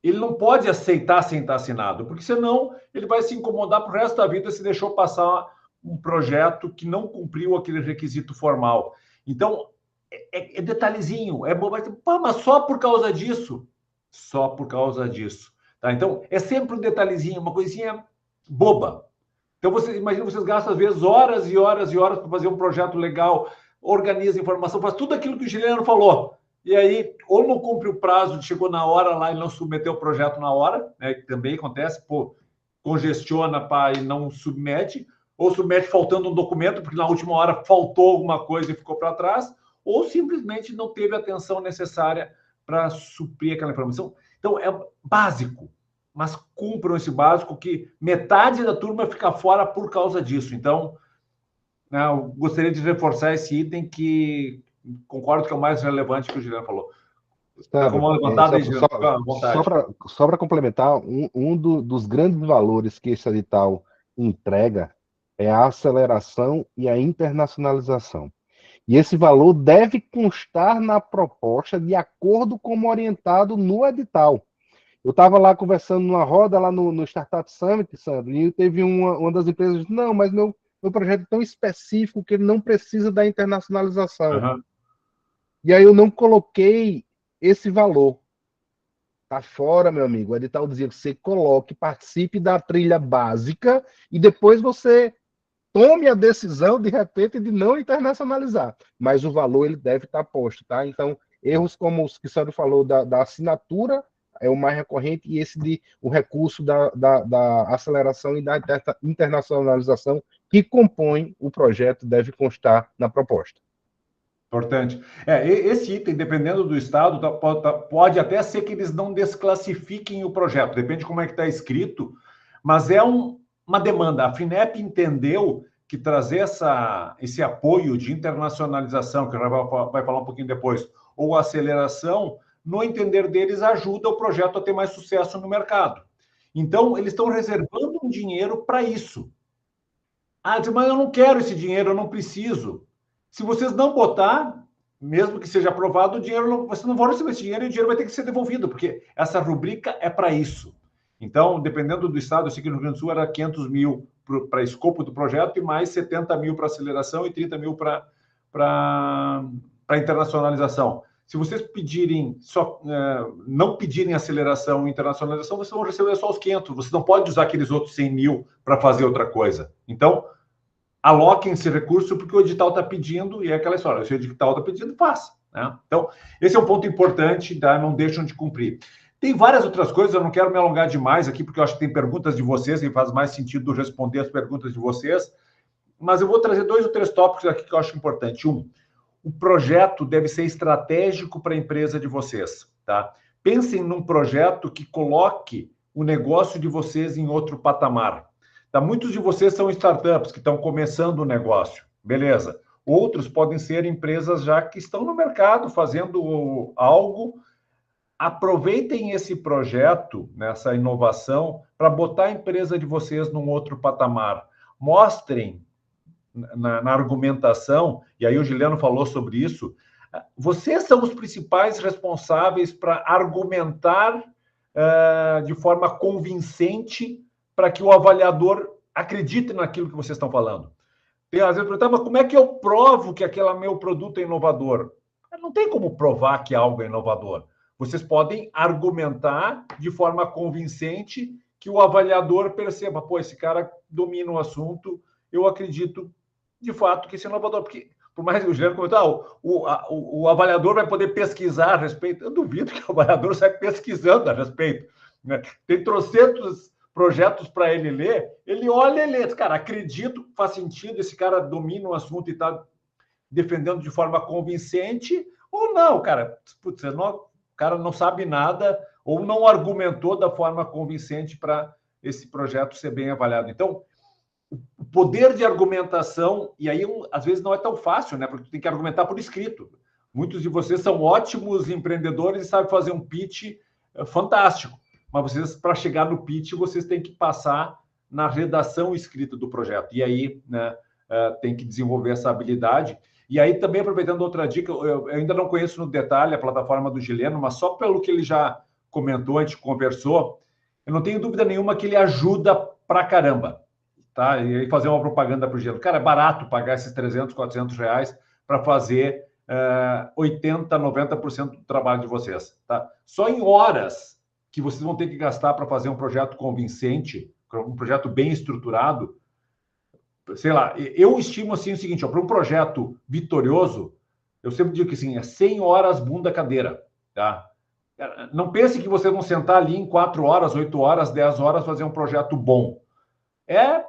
Speaker 2: ele não pode aceitar sem estar assinado, porque senão ele vai se incomodar para o resto da vida se deixou passar um projeto que não cumpriu aquele requisito formal. Então, é detalhezinho, é bobagem. Mas só por causa disso? Só por causa disso. Tá? Então, é sempre um detalhezinho, uma coisinha boba. Então, imagina, vocês gastam, às vezes, horas e horas e horas para fazer um projeto legal, organiza informação, faz tudo aquilo que o Juliano falou. E aí, ou não cumpre o prazo, chegou na hora lá e não submeteu o projeto na hora, né, que também acontece, congestiona e não submete, ou submete faltando um documento, porque na última hora faltou alguma coisa e ficou para trás, ou simplesmente não teve a atenção necessária para suprir aquela informação. Então, é básico, mas cumpram esse básico que metade da turma fica fora por causa disso. Então, né, eu gostaria de reforçar esse item que concordo que é o mais relevante que o Juliano falou.
Speaker 3: Só para complementar, dos grandes valores que esse edital entrega é a aceleração e a internacionalização. E esse valor deve constar na proposta de acordo com o orientado no edital. Eu estava lá conversando numa roda lá no Startup Summit, Sandro, e teve uma das empresas que disse, não, mas meu projeto é tão específico que ele não precisa da internacionalização. Uhum. E aí eu não coloquei esse valor. Tá fora, meu amigo. O edital dizia que você coloque, participe da trilha básica e depois você tome a decisão, de repente, de não internacionalizar. Mas o valor ele deve estar posto, tá? Então, erros como os que o Sandro falou da assinatura é o mais recorrente e o recurso da aceleração e da internacionalização que compõe o projeto deve constar na proposta.
Speaker 2: Importante. Esse item, dependendo do estado, pode até ser que eles não desclassifiquem o projeto, depende de como é que está escrito, mas é uma demanda. A FINEP entendeu que trazer esse apoio de internacionalização, que vai falar um pouquinho depois, ou aceleração, no entender deles, ajuda o projeto a ter mais sucesso no mercado. Então, eles estão reservando um dinheiro para isso. Mas eu não quero esse dinheiro, eu não preciso. Se vocês não botar, mesmo que seja aprovado, o dinheiro vocês não vão receber esse dinheiro e o dinheiro vai ter que ser devolvido, porque essa rubrica é para isso. Então, dependendo do estado, eu sei que no Rio Grande do Sul era 500 mil para escopo do projeto e mais 70 mil para aceleração e 30 mil para internacionalização. Se vocês pedirem não pedirem aceleração e internacionalização, vocês vão receber só os 500. Você não pode usar aqueles outros 100 mil para fazer outra coisa. Então, aloquem esse recurso porque o edital está pedindo e é aquela história. Se o edital está pedindo, faça. Né? Então, esse é um ponto importante, tá? Não deixam de cumprir. Tem várias outras coisas, eu não quero me alongar demais aqui, porque eu acho que tem perguntas de vocês e faz mais sentido responder as perguntas de vocês, mas eu vou trazer 2 ou 3 tópicos aqui que eu acho importante. O projeto deve ser estratégico para a empresa de vocês. Tá? Pensem num projeto que coloque o negócio de vocês em outro patamar. Tá? Muitos de vocês são startups que estão começando o negócio, beleza. Outros podem ser empresas já que estão no mercado fazendo algo. Aproveitem esse projeto, nessa inovação, para botar a empresa de vocês num outro patamar. Mostrem na argumentação, e aí o Juliano falou sobre isso, vocês são os principais responsáveis para argumentar de forma convincente para que o avaliador acredite naquilo que vocês estão falando. Tem às vezes perguntar, mas como é que eu provo que aquele meu produto é inovador? Não tem como provar que algo é inovador. Vocês podem argumentar de forma convincente que o avaliador perceba, pô, esse cara domina o assunto, eu acredito, de fato, que esse é inovador. Porque, por mais que o Juliano comentou, o avaliador vai poder pesquisar a respeito. Eu duvido que o avaliador saia pesquisando a respeito. Né? Tem trocentos projetos para ele ler, ele olha e lê. Cara, acredito, faz sentido, esse cara domina o assunto e está defendendo de forma convincente, ou não, cara, putz, o cara não sabe nada, ou não argumentou da forma convincente para esse projeto ser bem avaliado. Então, o poder de argumentação, e aí às vezes não é tão fácil, né? Porque tu tem que argumentar por escrito. Muitos de vocês são ótimos empreendedores e sabem fazer um pitch fantástico, mas vocês, para chegar no pitch, vocês têm que passar na redação escrita do projeto. E aí, né, tem que desenvolver essa habilidade. E aí, também, aproveitando outra dica, eu ainda não conheço no detalhe a plataforma do Gileno, mas só pelo que ele já comentou, a gente conversou, eu não tenho dúvida nenhuma que ele ajuda pra caramba, tá? E aí fazer uma propaganda para o Gileno. Cara, é barato pagar esses 300, 400 reais para fazer 80%, 90% do trabalho de vocês, tá? Só em horas que vocês vão ter que gastar para fazer um projeto convincente, um projeto bem estruturado, sei lá, eu estimo assim o seguinte, para um projeto vitorioso, eu sempre digo que assim, é 100 horas bunda cadeira, tá? Não pense que vocês vão sentar ali em 4 horas, 8 horas, 10 horas fazer um projeto bom. É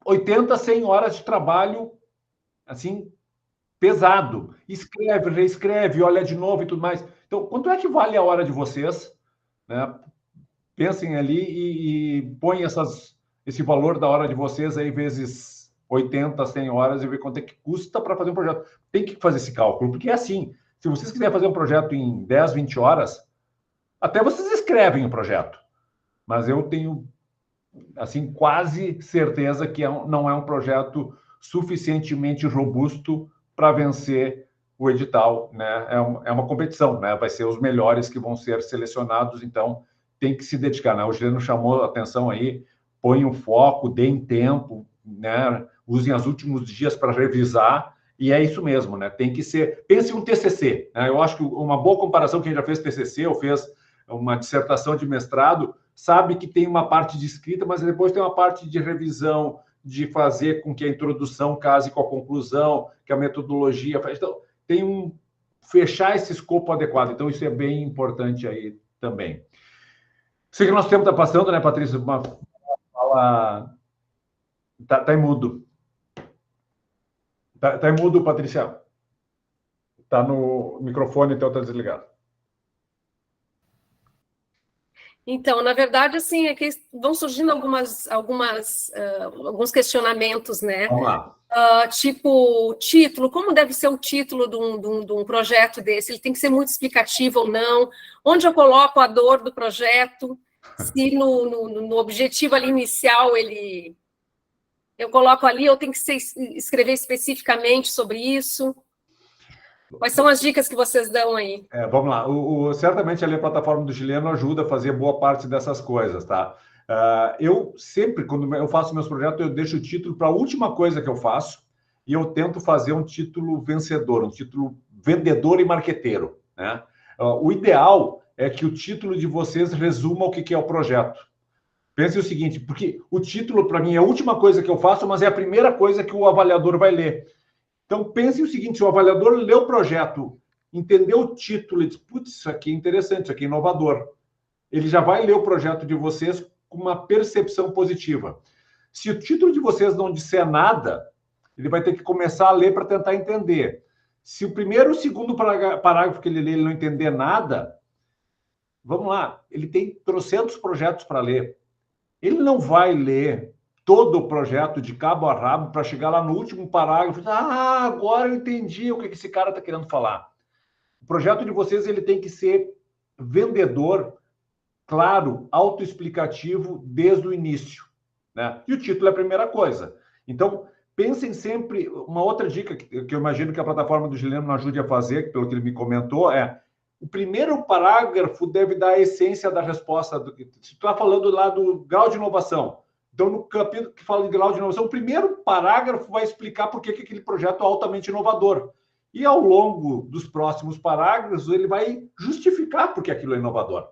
Speaker 2: 80, 100 horas de trabalho, assim, pesado. Escreve, reescreve, olha de novo e tudo mais. Então, quanto é que vale a hora de vocês? Né? Pensem ali e põem esse valor da hora de vocês aí vezes 80, 100 horas e ver quanto é que custa para fazer um projeto. Tem que fazer esse cálculo, porque é assim, se vocês quiserem fazer um projeto em 10, 20 horas, até vocês escrevem o projeto. Mas eu tenho, assim, quase certeza que não é um projeto suficientemente robusto para vencer o edital, né? É uma competição, né? Vai ser os melhores que vão ser selecionados, então tem que se dedicar, né? O Juliano chamou a atenção aí, põe um foco, deem tempo, né? Usem os últimos dias para revisar, e é isso mesmo, né? Tem que ser... Pense em um TCC, né? Eu acho que uma boa comparação, quem já fez TCC ou fez uma dissertação de mestrado, sabe que tem uma parte de escrita, mas depois tem uma parte de revisão, de fazer com que a introdução case com a conclusão, que a metodologia... Então, tem fechar esse escopo adequado. Então, isso é bem importante aí também. Sei que o nosso tempo está passando, né, Patrícia? Uma fala... Tá em mudo. Tá em mudo, Patrícia. Tá no microfone, então tá desligado.
Speaker 1: Então, na verdade, assim, é que vão surgindo alguns questionamentos, né?
Speaker 2: Vamos lá.
Speaker 1: Tipo, título, como deve ser o título de um projeto desse? Ele tem que ser muito explicativo ou não? Onde eu coloco a dor do projeto? Se no objetivo ali inicial eu coloco ali, eu tenho que escrever especificamente sobre isso? Quais são as dicas que vocês dão aí?
Speaker 2: Vamos lá. Certamente ali a plataforma do Gileno ajuda a fazer boa parte dessas coisas, tá? Eu sempre, quando eu faço meus projetos, eu deixo o título para a última coisa que eu faço e eu tento fazer um título vencedor, um título vendedor e marqueteiro, né? O ideal é que o título de vocês resuma o que é o projeto. Pense o seguinte, porque o título, para mim, é a última coisa que eu faço, mas é a primeira coisa que o avaliador vai ler. Então, pense o seguinte, se o avaliador lê o projeto, entendeu o título e diz, putz, isso aqui é interessante, isso aqui é inovador. Ele já vai ler o projeto de vocês com uma percepção positiva. Se o título de vocês não disser nada, ele vai ter que começar a ler para tentar entender. Se o primeiro ou o segundo parágrafo que ele lê, ele não entender nada, vamos lá, ele tem trocentos projetos para ler. Ele não vai ler todo o projeto de cabo a rabo para chegar lá no último parágrafo. Agora eu entendi o que esse cara está querendo falar. O projeto de vocês ele tem que ser vendedor, claro, autoexplicativo desde o início, né? E o título é a primeira coisa. Então, pensem sempre... Uma outra dica que eu imagino que a plataforma do Gileno não ajude a fazer, pelo que ele me comentou, o primeiro parágrafo deve dar a essência da resposta. Se tu está falando lá do grau de inovação, então, no capítulo que fala de grau de inovação, o primeiro parágrafo vai explicar por que aquele projeto é altamente inovador. E ao longo dos próximos parágrafos, ele vai justificar porque aquilo é inovador.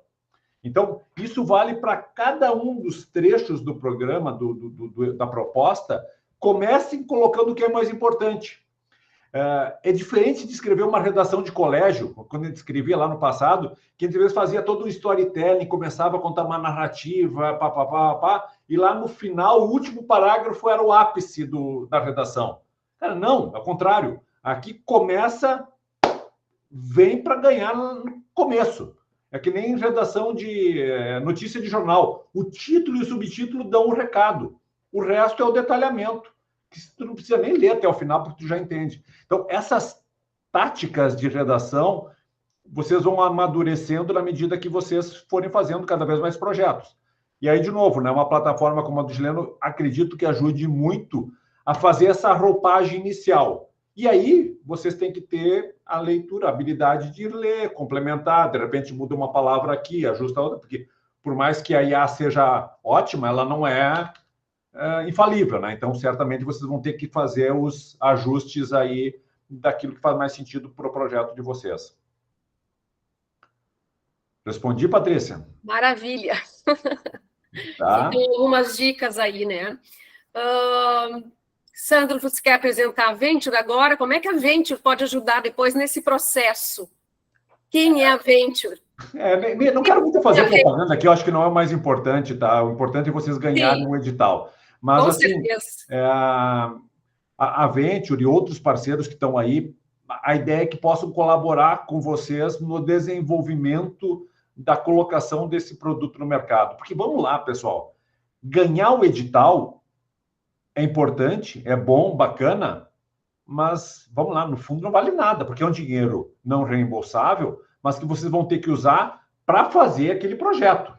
Speaker 2: Então, isso vale para cada um dos trechos do programa, da proposta. Comecem colocando o que é mais importante. É diferente de escrever uma redação de colégio, quando a gente escrevia lá no passado, que a gente às vezes fazia todo um storytelling, começava a contar uma narrativa, e lá no final, o último parágrafo era o ápice da redação. Cara, não, ao contrário. Aqui começa, vem para ganhar no começo. É que nem redação de notícia de jornal. O título e o subtítulo dão um recado. O resto é o detalhamento, que tu não precisa nem ler até o final, porque tu já entende. Então, essas táticas de redação, vocês vão amadurecendo na medida que vocês forem fazendo cada vez mais projetos. E aí, de novo, né, uma plataforma como a do Gileno, acredito que ajude muito a fazer essa roupagem inicial. E aí, vocês têm que ter a leitura, a habilidade de ler, complementar, de repente muda uma palavra aqui, ajusta a outra, porque por mais que a IA seja ótima, ela não é infalível, né? Então, certamente, vocês vão ter que fazer os ajustes aí daquilo que faz mais sentido para o projeto de vocês. Respondi, Patrícia?
Speaker 1: Maravilha!
Speaker 2: Tá.
Speaker 1: Tem algumas dicas aí, né? Sandro, você quer apresentar a Venture agora? Como é que a Venture pode ajudar depois nesse processo? Quem é a Venture?
Speaker 2: Não quero muito fazer propaganda aqui, eu acho que não é o mais importante, tá? O importante é vocês ganharem o edital. Mas,
Speaker 1: com
Speaker 2: assim, a Venture e outros parceiros que estão aí, a ideia é que possam colaborar com vocês no desenvolvimento da colocação desse produto no mercado. Porque, vamos lá, pessoal, ganhar o edital é importante, é bom, bacana, mas, vamos lá, no fundo não vale nada, porque é um dinheiro não reembolsável, mas que vocês vão ter que usar para fazer aquele projeto.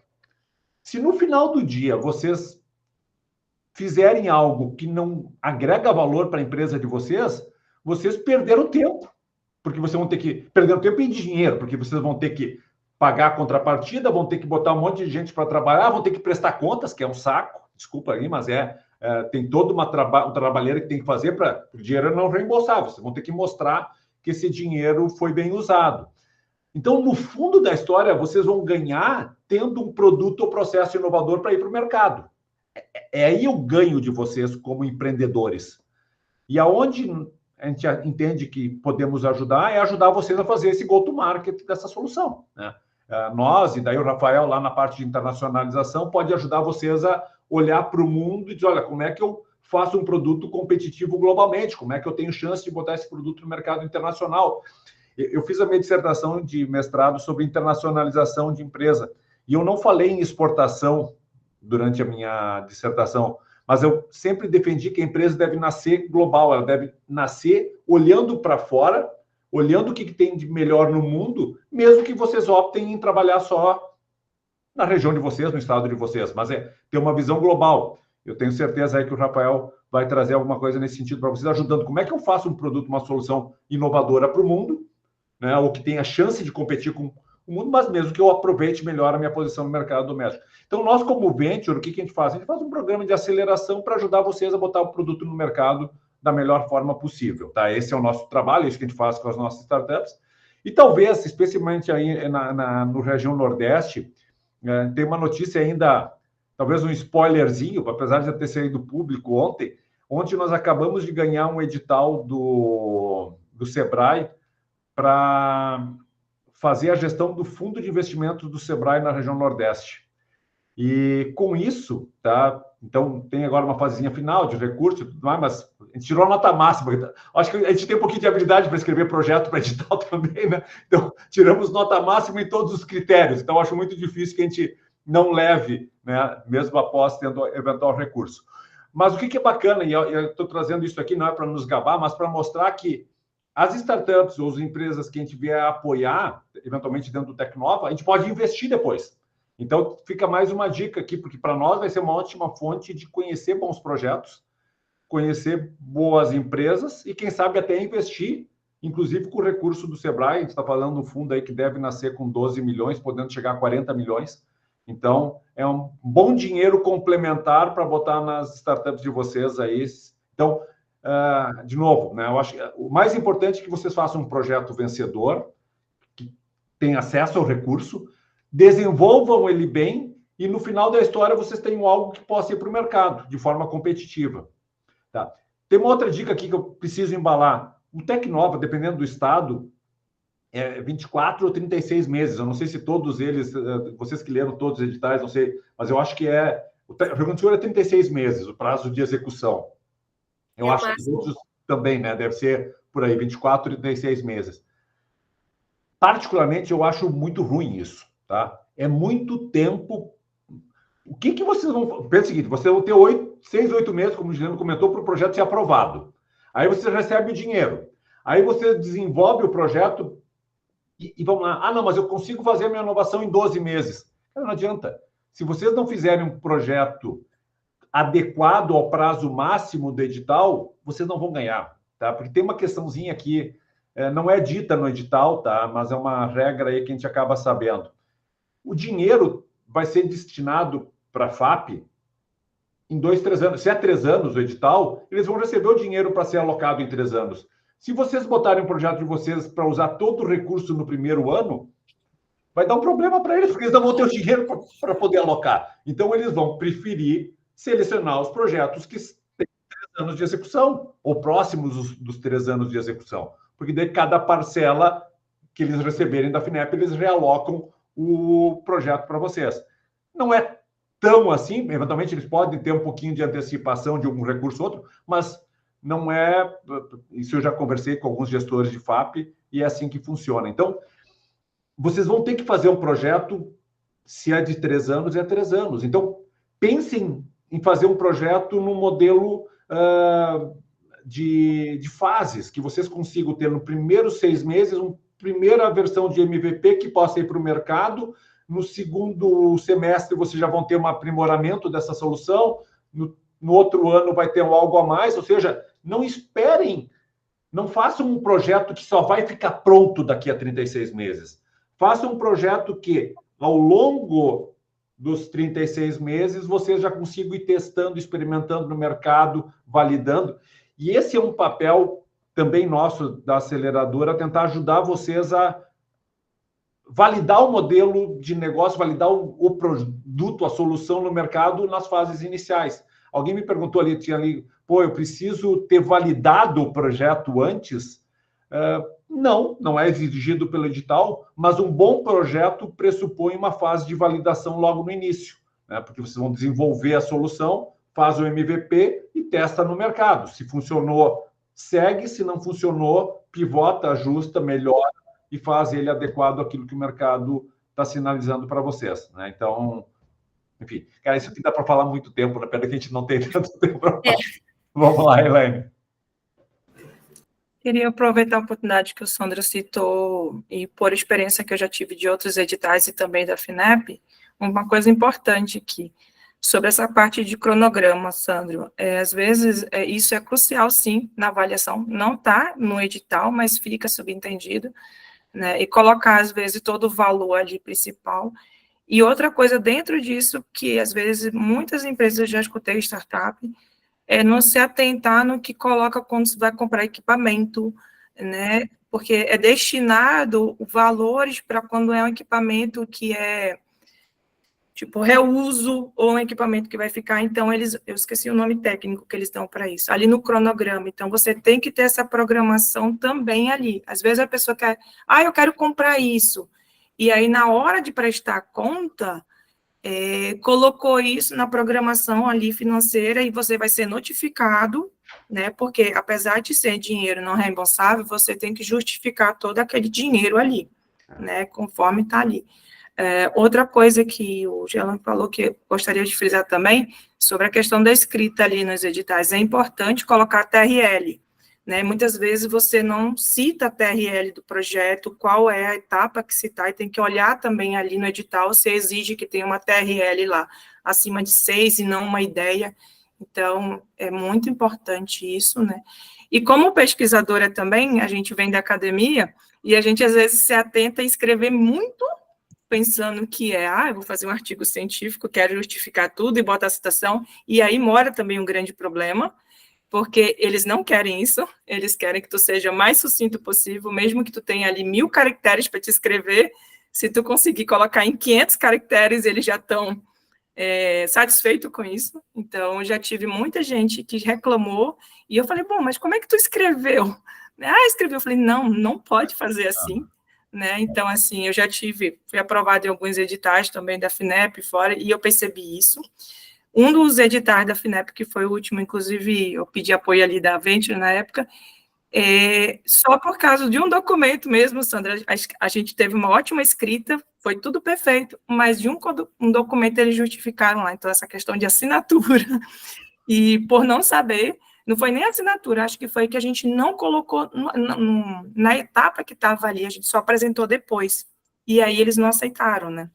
Speaker 2: Se no final do dia vocês fizerem algo que não agrega valor para a empresa de vocês, vocês perderam tempo, porque vocês vão ter que perder tempo e dinheiro, porque vocês vão ter que pagar a contrapartida, vão ter que botar um monte de gente para trabalhar, vão ter que prestar contas, que é um saco, desculpa aí, mas tem toda uma trabalheira que tem que fazer para o dinheiro não reembolsável. Vocês vão ter que mostrar que esse dinheiro foi bem usado. Então, no fundo da história, vocês vão ganhar tendo um produto ou processo inovador para ir para o mercado. É aí o ganho de vocês como empreendedores. E aonde a gente entende que podemos ajudar é ajudar vocês a fazer esse go-to-market dessa solução, né? Nós, e daí o Rafael, lá na parte de internacionalização, pode ajudar vocês a olhar para o mundo e dizer, olha, como é que eu faço um produto competitivo globalmente? Como é que eu tenho chance de botar esse produto no mercado internacional? Eu fiz a minha dissertação de mestrado sobre internacionalização de empresa, e eu não falei em exportação durante a minha dissertação, mas eu sempre defendi que a empresa deve nascer global, ela deve nascer olhando para fora, olhando o que tem de melhor no mundo, mesmo que vocês optem em trabalhar só na região de vocês, no estado de vocês, mas ter uma visão global. Eu tenho certeza aí que o Rafael vai trazer alguma coisa nesse sentido para vocês, ajudando. Como é que eu faço um produto, uma solução inovadora para o mundo, né, ou que tenha a chance de competir com o mundo, mas mesmo que eu aproveite melhor a minha posição no mercado doméstico. Então, nós, como Venture, o que a gente faz? A gente faz um programa de aceleração para ajudar vocês a botar o produto no mercado da melhor forma possível, tá? Esse é o nosso trabalho, é isso que a gente faz com as nossas startups. E talvez, especialmente aí no região Nordeste, tem uma notícia ainda, talvez um spoilerzinho, apesar de já ter saído público ontem. Ontem nós acabamos de ganhar um edital do Sebrae para fazer a gestão do fundo de investimentos do Sebrae na região Nordeste. E com isso, tá? Então, tem agora uma fasezinha final de recurso e tudo mais, mas a gente tirou a nota máxima. Acho que a gente tem um pouquinho de habilidade para escrever projeto para edital também, né? Então, tiramos nota máxima em todos os critérios. Então, acho muito difícil que a gente não leve, né? Mesmo após tendo eventual recurso. Mas o que é bacana, e eu estou trazendo isso aqui não é para nos gabar, mas para mostrar que as startups ou as empresas que a gente vier apoiar, eventualmente dentro do Tecnova, a gente pode investir depois. Então, fica mais uma dica aqui, porque para nós vai ser uma ótima fonte de conhecer bons projetos, conhecer boas empresas e, quem sabe, até investir, inclusive com o recurso do Sebrae. A gente está falando do fundo aí que deve nascer com 12 milhões, podendo chegar a 40 milhões. Então, é um bom dinheiro complementar para botar nas startups de vocês aí. Então, de novo, né, eu acho que o mais importante é que vocês façam um projeto vencedor, que tenha acesso ao recurso, desenvolvam ele bem e no final da história vocês tenham algo que possa ir para o mercado de forma competitiva. Tá? Tem uma outra dica aqui que eu preciso embalar. O Tecnova, dependendo do estado, é 24 ou 36 meses. Eu não sei se todos eles, vocês que leram todos os editais, não sei, mas eu acho que o Rio Grande do Sul é 36 meses, o prazo de execução. Eu acho que os outros também, né? Deve ser por aí, 24, 36 meses. Particularmente, eu acho muito ruim isso, tá? É muito tempo. O que vocês vão... Pensa o seguinte, vocês vão ter 6, 8 meses, como o Juliano comentou, para o projeto ser aprovado. Aí você recebe o dinheiro. Aí você desenvolve o projeto e vamos lá. Ah, não, mas eu consigo fazer a minha inovação em 12 meses. Não adianta. Se vocês não fizerem um projeto adequado ao prazo máximo do edital, vocês não vão ganhar, tá? Porque tem uma questãozinha aqui, não é dita no edital, tá? Mas é uma regra aí que a gente acaba sabendo. O dinheiro vai ser destinado para a FAP em 2, 3 anos. Se é 3 anos o edital, eles vão receber o dinheiro para ser alocado em 3 anos. Se vocês botarem um projeto de vocês para usar todo o recurso no primeiro ano, vai dar um problema para eles, porque eles não vão ter o dinheiro para poder alocar. Então, eles vão preferir selecionar os projetos que têm 3 anos de execução, ou próximos dos 3 anos de execução. Porque de cada parcela que eles receberem da FINEP, eles realocam o projeto para vocês. Não é tão assim, eventualmente eles podem ter um pouquinho de antecipação de algum recurso ou outro, mas não é... Isso eu já conversei com alguns gestores de FAP e é assim que funciona. Então, vocês vão ter que fazer um projeto, se é de 3 anos, é 3 anos. Então, pensem em fazer um projeto no modelo de fases, que vocês consigam ter no primeiro 6 meses uma primeira versão de MVP que possa ir para o mercado, no segundo semestre vocês já vão ter um aprimoramento dessa solução, no outro ano vai ter algo a mais, ou seja, não esperem, não façam um projeto que só vai ficar pronto daqui a 36 meses. Façam um projeto que, ao longo dos 36 meses, vocês já consigam ir testando, experimentando no mercado, validando. E esse é um papel também nosso da aceleradora, tentar ajudar vocês a validar o modelo de negócio, validar o produto, a solução no mercado nas fases iniciais. Alguém me perguntou ali, eu preciso ter validado o projeto antes? Não é exigido pelo edital, mas um bom projeto pressupõe uma fase de validação logo no início, né? Porque vocês vão desenvolver a solução, faz o MVP e testa no mercado. Se funcionou, segue. Se não funcionou, pivota, ajusta, melhora e faz ele adequado àquilo que o mercado está sinalizando para vocês, né? Então, enfim, cara, isso aqui dá para falar muito tempo, né? Pena que a gente não tem tanto tempo para falar. Vamos lá, Elaine.
Speaker 6: Queria aproveitar a oportunidade que o Sandro citou, e por experiência que eu já tive de outros editais e também da FINEP, uma coisa importante aqui, sobre essa parte de cronograma, Sandro. Às vezes, isso é crucial, sim, na avaliação. Não está no edital, mas fica subentendido, né? E colocar, às vezes, todo o valor ali principal. E outra coisa dentro disso, que às vezes muitas empresas, eu já escutei startup, é não se atentar no que coloca quando você vai comprar equipamento, né? Porque é destinado valores para quando é um equipamento que é tipo reuso ou um equipamento que vai ficar. Então, eu esqueci o nome técnico que eles dão para isso, ali no cronograma. Então, você tem que ter essa programação também ali. Às vezes a pessoa quer, eu quero comprar isso. E aí, na hora de prestar conta, colocou isso na programação ali financeira e você vai ser notificado, né? Porque, apesar de ser dinheiro não reembolsável, você tem que justificar todo aquele dinheiro ali, né? Conforme está ali. Outra coisa que o Gelan falou, que eu gostaria de frisar também, sobre a questão da escrita ali nos editais, é importante colocar a TRL, né? Muitas vezes você não cita a TRL do projeto, qual é a etapa que se está, e tem que olhar também ali no edital se exige que tenha uma TRL lá, acima de 6 e não uma ideia. Então, é muito importante isso, né? E como pesquisadora também, a gente vem da academia, e a gente às vezes se atenta a escrever muito, pensando que eu vou fazer um artigo científico, quero justificar tudo e botar a citação, e aí mora também um grande problema, porque eles não querem isso, eles querem que tu seja o mais sucinto possível, mesmo que tu tenha ali 1000 caracteres para te escrever, se tu conseguir colocar em 500 caracteres, eles já estão satisfeitos com isso. Então, já tive muita gente que reclamou, e eu falei, bom, mas como é que tu escreveu? Escreveu. Eu falei, não pode fazer assim, né? Então, assim, eu já fui aprovado em alguns editais também da FINEP fora, e eu percebi isso. Um dos editais da FINEP, que foi o último, inclusive, eu pedi apoio ali da Venture na época, só por causa de um documento mesmo, Sandra, a gente teve uma ótima escrita, foi tudo perfeito, mas de um documento eles justificaram lá, então essa questão de assinatura, e por não saber, não foi nem assinatura, acho que foi que a gente não colocou na etapa que estava ali, a gente só apresentou depois, e aí eles não aceitaram, né?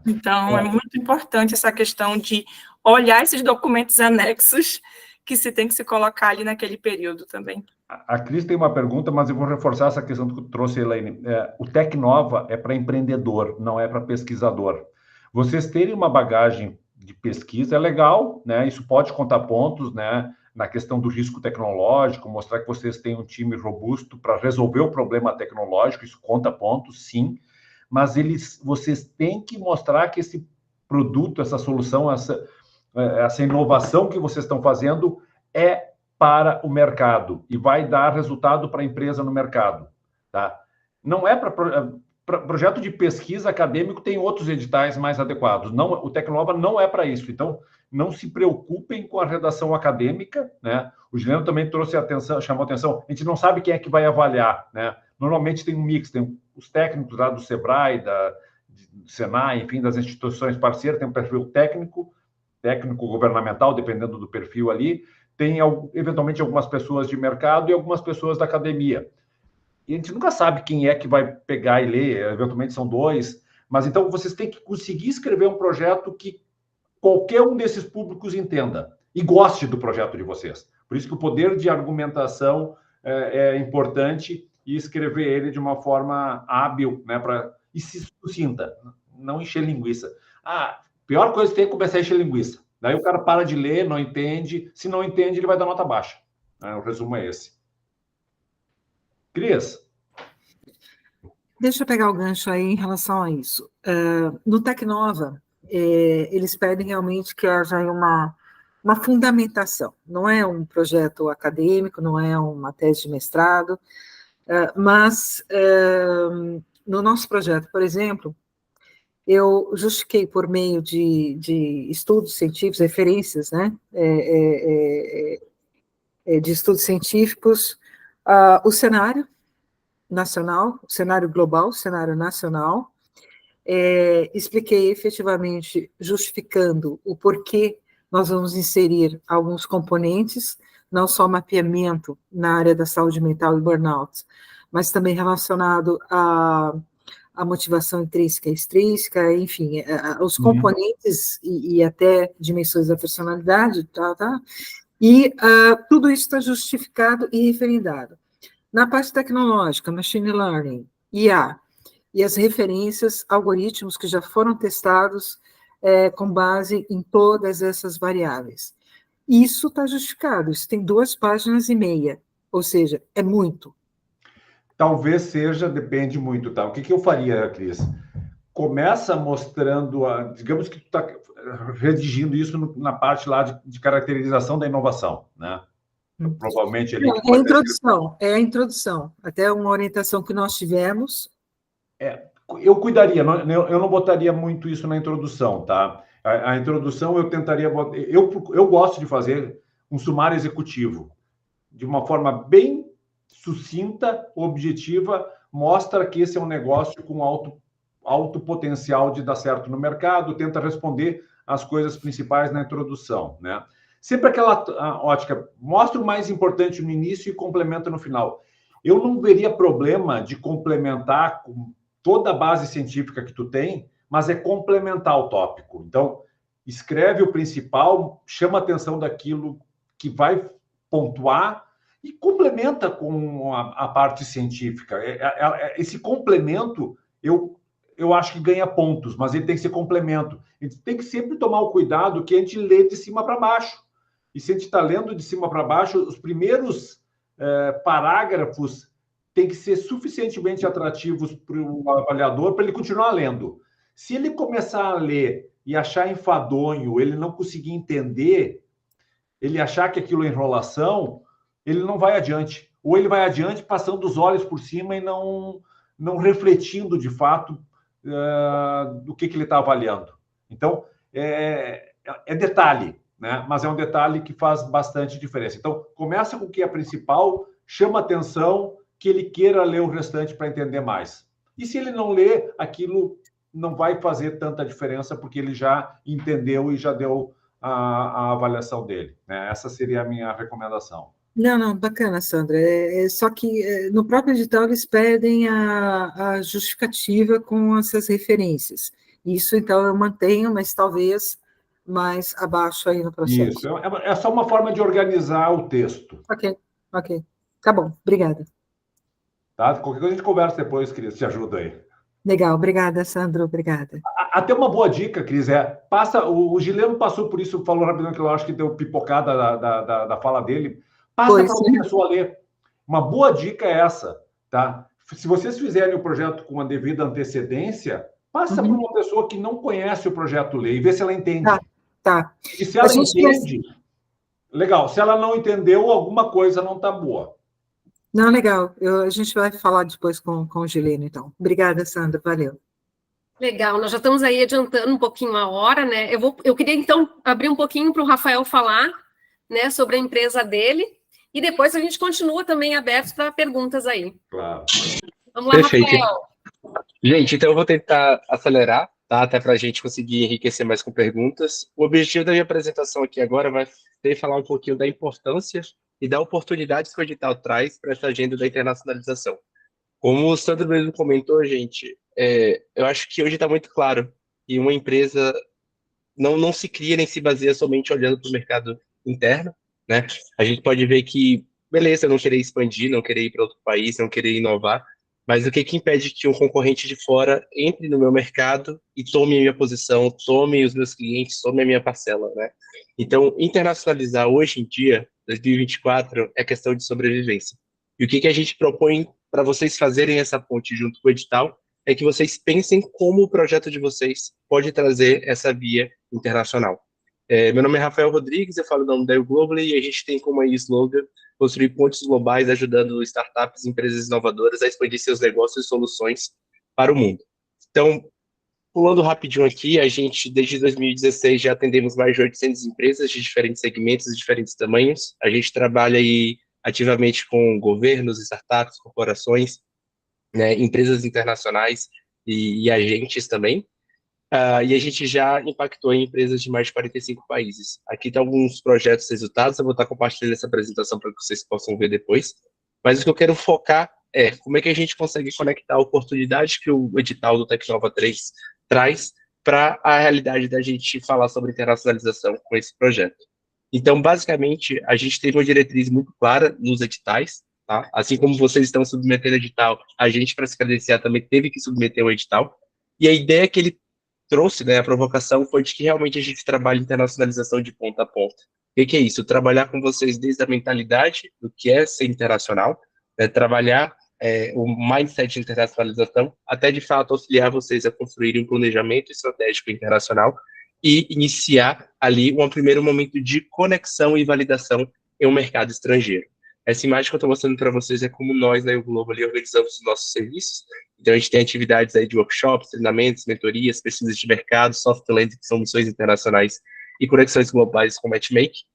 Speaker 6: Então, é muito importante essa questão de olhar esses documentos anexos que se tem que se colocar ali naquele período também.
Speaker 2: A Cris tem uma pergunta, mas eu vou reforçar essa questão que trouxe, Elaine. O Tecnova é para empreendedor, não é para pesquisador. Vocês terem uma bagagem de pesquisa é legal, né? Isso pode contar pontos, né? Na questão do risco tecnológico, mostrar que vocês têm um time robusto para resolver o problema tecnológico, isso conta pontos, sim. Mas vocês têm que mostrar que esse produto, essa solução, essa inovação que vocês estão fazendo é para o mercado e vai dar resultado para a empresa no mercado, tá? Não é para projeto de pesquisa acadêmico, tem outros editais mais adequados. Não, o Tecnova não é para isso. Então, não se preocupem com a redação acadêmica, né? O Juliano também chamou atenção. A gente não sabe quem é que vai avaliar, né? Normalmente tem um mix, tem os técnicos lá do Sebrae, do Senai, enfim, das instituições parceiras, tem um perfil técnico governamental, dependendo do perfil ali, tem eventualmente algumas pessoas de mercado e algumas pessoas da academia. E a gente nunca sabe quem é que vai pegar e ler, eventualmente são 2, mas então vocês têm que conseguir escrever um projeto que qualquer um desses públicos entenda e goste do projeto de vocês. Por isso que o poder de argumentação é importante e escrever ele de uma forma hábil, né, e se sucinta, não encher linguiça. Pior coisa que tem é começar a encher linguiça. Daí o cara para de ler, não entende. Se não entende, ele vai dar nota baixa. O resumo é esse. Cris?
Speaker 7: Deixa eu pegar o gancho aí em relação a isso. No Tecnova, eles pedem realmente que haja uma fundamentação. Não é um projeto acadêmico, não é uma tese de mestrado, mas no nosso projeto, por exemplo, eu justifiquei por meio de estudos científicos, referências, né, de estudos científicos, o cenário nacional, o cenário global, o cenário nacional, expliquei efetivamente, justificando o porquê nós vamos inserir alguns componentes, não só mapeamento na área da saúde mental e burnout, mas também relacionado a motivação intrínseca e extrínseca, enfim, os componentes e até dimensões da personalidade, tá? E tudo isso está justificado e referendado. Na parte tecnológica, machine learning, IA, e as referências, algoritmos que já foram testados com base em todas essas variáveis. Isso está justificado, isso tem 2,5 páginas, ou seja, é muito.
Speaker 2: Talvez seja, depende muito, tá? O que eu faria, Cris? Começa mostrando, digamos que tu está redigindo isso na parte lá de caracterização da inovação, né? Provavelmente ali...
Speaker 7: É a introdução, até uma orientação que nós tivemos.
Speaker 2: Eu cuidaria, eu não botaria muito isso na introdução, tá? A introdução eu tentaria... Eu gosto de fazer um sumário executivo, de uma forma bem sucinta, objetiva, mostra que esse é um negócio com alto potencial de dar certo no mercado, tenta responder as coisas principais na introdução, né? Sempre aquela ótica, mostra o mais importante no início e complementa no final. Eu não veria problema de complementar com toda a base científica que tu tem, mas é complementar o tópico. Então, escreve o principal, chama a atenção daquilo que vai pontuar e complementa com a parte científica. Esse complemento, eu acho que ganha pontos, mas ele tem que ser complemento. A gente tem que sempre tomar o cuidado que a gente lê de cima para baixo. e se a gente está lendo de cima para baixo, os primeiros parágrafos têm que ser suficientemente atrativos para o avaliador para ele continuar lendo. Se ele começar a ler e achar enfadonho, ele não conseguir entender, ele achar que aquilo é enrolação, ele não vai adiante. Ou ele vai adiante passando os olhos por cima e não refletindo, de fato, do que ele está avaliando. Então, é detalhe, né? Mas é um detalhe que faz bastante diferença. Então, começa com o que é principal, chama atenção, que ele queira ler o restante para entender mais. E se ele não ler, aquilo não vai fazer tanta diferença, porque ele já entendeu e já deu a avaliação dele, né? Essa seria a minha recomendação.
Speaker 7: Não, bacana, Sandra. Só que no próprio edital eles pedem a justificativa com essas referências. Isso, então, eu mantenho, mas talvez mais abaixo aí no processo.
Speaker 2: Isso, é só uma forma de organizar o texto.
Speaker 7: Ok. Tá bom, obrigada.
Speaker 2: Tá? Qualquer coisa a gente conversa depois, Cris, te ajuda aí.
Speaker 7: Legal, obrigada, Sandro, obrigada.
Speaker 2: Até uma boa dica, Cris, o Gileno passou por isso, falou rapidinho que eu acho que deu pipocada da fala dele. Passa para uma pessoa ler. Uma boa dica é essa, tá? Se vocês fizerem o projeto com a devida antecedência, passa para uma pessoa que não conhece o projeto ler e vê se ela entende.
Speaker 7: Tá.
Speaker 2: E se ela entende, legal. Se ela não entendeu, alguma coisa não está boa.
Speaker 7: Não, legal. A gente vai falar depois com o Gileno, então. Obrigada, Sandra, valeu.
Speaker 1: Legal, nós já estamos aí adiantando um pouquinho a hora, né? Eu queria, então, abrir um pouquinho para o Rafael falar, né, sobre a empresa dele, e depois a gente continua também aberto para perguntas aí.
Speaker 2: Claro.
Speaker 1: Vamos lá,
Speaker 8: Perfeito.
Speaker 1: Rafael.
Speaker 8: Gente, então eu vou tentar acelerar, tá? Até para a gente conseguir enriquecer mais com perguntas. O objetivo da minha apresentação aqui agora vai ser falar um pouquinho da importância e da oportunidade que o edital traz para essa agenda da internacionalização. Como o Sandro mesmo comentou, gente, eu acho que hoje está muito claro que uma empresa não se cria nem se baseia somente olhando para o mercado interno, né? A gente pode ver que, beleza, não querer expandir, não querer ir para outro país, não querer inovar, mas o que impede que um concorrente de fora entre no meu mercado e tome a minha posição, tome os meus clientes, tome a minha parcela, né? Então, internacionalizar hoje em dia, 2024, é questão de sobrevivência. E o que a gente propõe para vocês fazerem essa ponte junto com o edital é que vocês pensem como o projeto de vocês pode trazer essa via internacional. Meu nome é Rafael Rodrigues, eu falo da Umdel Globally e a gente tem como slogan construir pontes globais ajudando startups e empresas inovadoras a expandir seus negócios e soluções para o mundo. Então, pulando rapidinho aqui, a gente, desde 2016, já atendemos mais de 800 empresas de diferentes segmentos e diferentes tamanhos. A gente trabalha aí ativamente com governos, startups, corporações, né, empresas internacionais e agentes também. E a gente já impactou em empresas de mais de 45 países. Aqui tem alguns projetos resultados, eu vou estar compartilhando essa apresentação para que vocês possam ver depois. Mas o que eu quero focar é como é que a gente consegue conectar a oportunidade que o edital do Tecnova 3 traz para a realidade da gente falar sobre internacionalização com esse projeto. Então, basicamente, a gente teve uma diretriz muito clara nos editais, tá? Assim como vocês estão submetendo edital, a gente, para se credenciar, também teve que submeter o edital. E a ideia que ele trouxe, né, a provocação, foi de que realmente a gente trabalha internacionalização de ponta a ponta. O que é isso? Trabalhar com vocês desde a mentalidade do que é ser internacional, né, trabalhar o mindset de internacionalização, até de fato auxiliar vocês a construírem um planejamento estratégico internacional e iniciar ali um primeiro momento de conexão e validação em um mercado estrangeiro. Essa imagem que eu estou mostrando para vocês é como nós, na Globo, ali, organizamos os nossos serviços. Então, a gente tem atividades aí de workshops, treinamentos, mentorias, pesquisas de mercado, soft landing, que são missões internacionais, e conexões globais com matchmaking.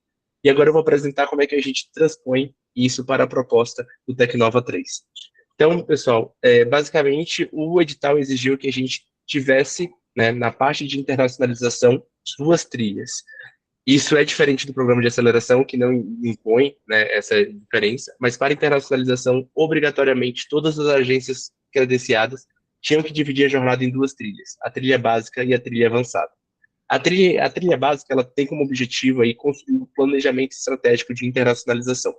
Speaker 8: E agora eu vou apresentar como é que a gente transpõe isso para a proposta do Tecnova 3. Então, pessoal, basicamente, o edital exigiu que a gente tivesse, né, na parte de internacionalização, 2 trilhas. Isso é diferente do programa de aceleração, que não impõe, né, essa diferença, mas para internacionalização, obrigatoriamente, todas as agências credenciadas tinham que dividir a jornada em 2 trilhas, a trilha básica e a trilha avançada. A trilha básica, ela tem como objetivo aí construir um planejamento estratégico de internacionalização.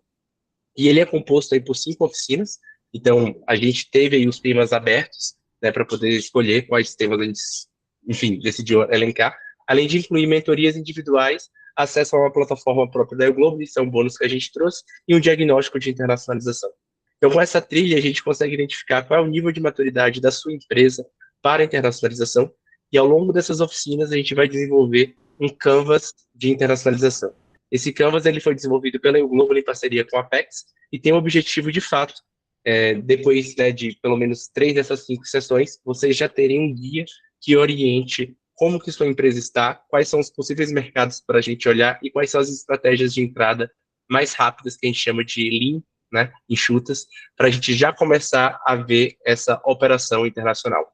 Speaker 8: E ele é composto aí por 5 oficinas, então a gente teve aí os temas abertos, né, para poder escolher quais temas a gente, enfim, decidiu elencar, além de incluir mentorias individuais acesso a uma plataforma própria da Globo, isso é um bônus que a gente trouxe, e um diagnóstico de internacionalização. Então, com essa trilha, a gente consegue identificar qual é o nível de maturidade da sua empresa para a internacionalização, e ao longo dessas oficinas, a gente vai desenvolver um canvas de internacionalização. Esse canvas ele foi desenvolvido pela Globo em parceria com a Apex, e tem o objetivo, de fato, depois, né, de pelo menos 3 dessas 5 sessões, vocês já terem um guia que oriente como que sua empresa está, quais são os possíveis mercados para a gente olhar e quais são as estratégias de entrada mais rápidas, que a gente chama de lean, né, enxutas, para a gente já começar a ver essa operação internacional.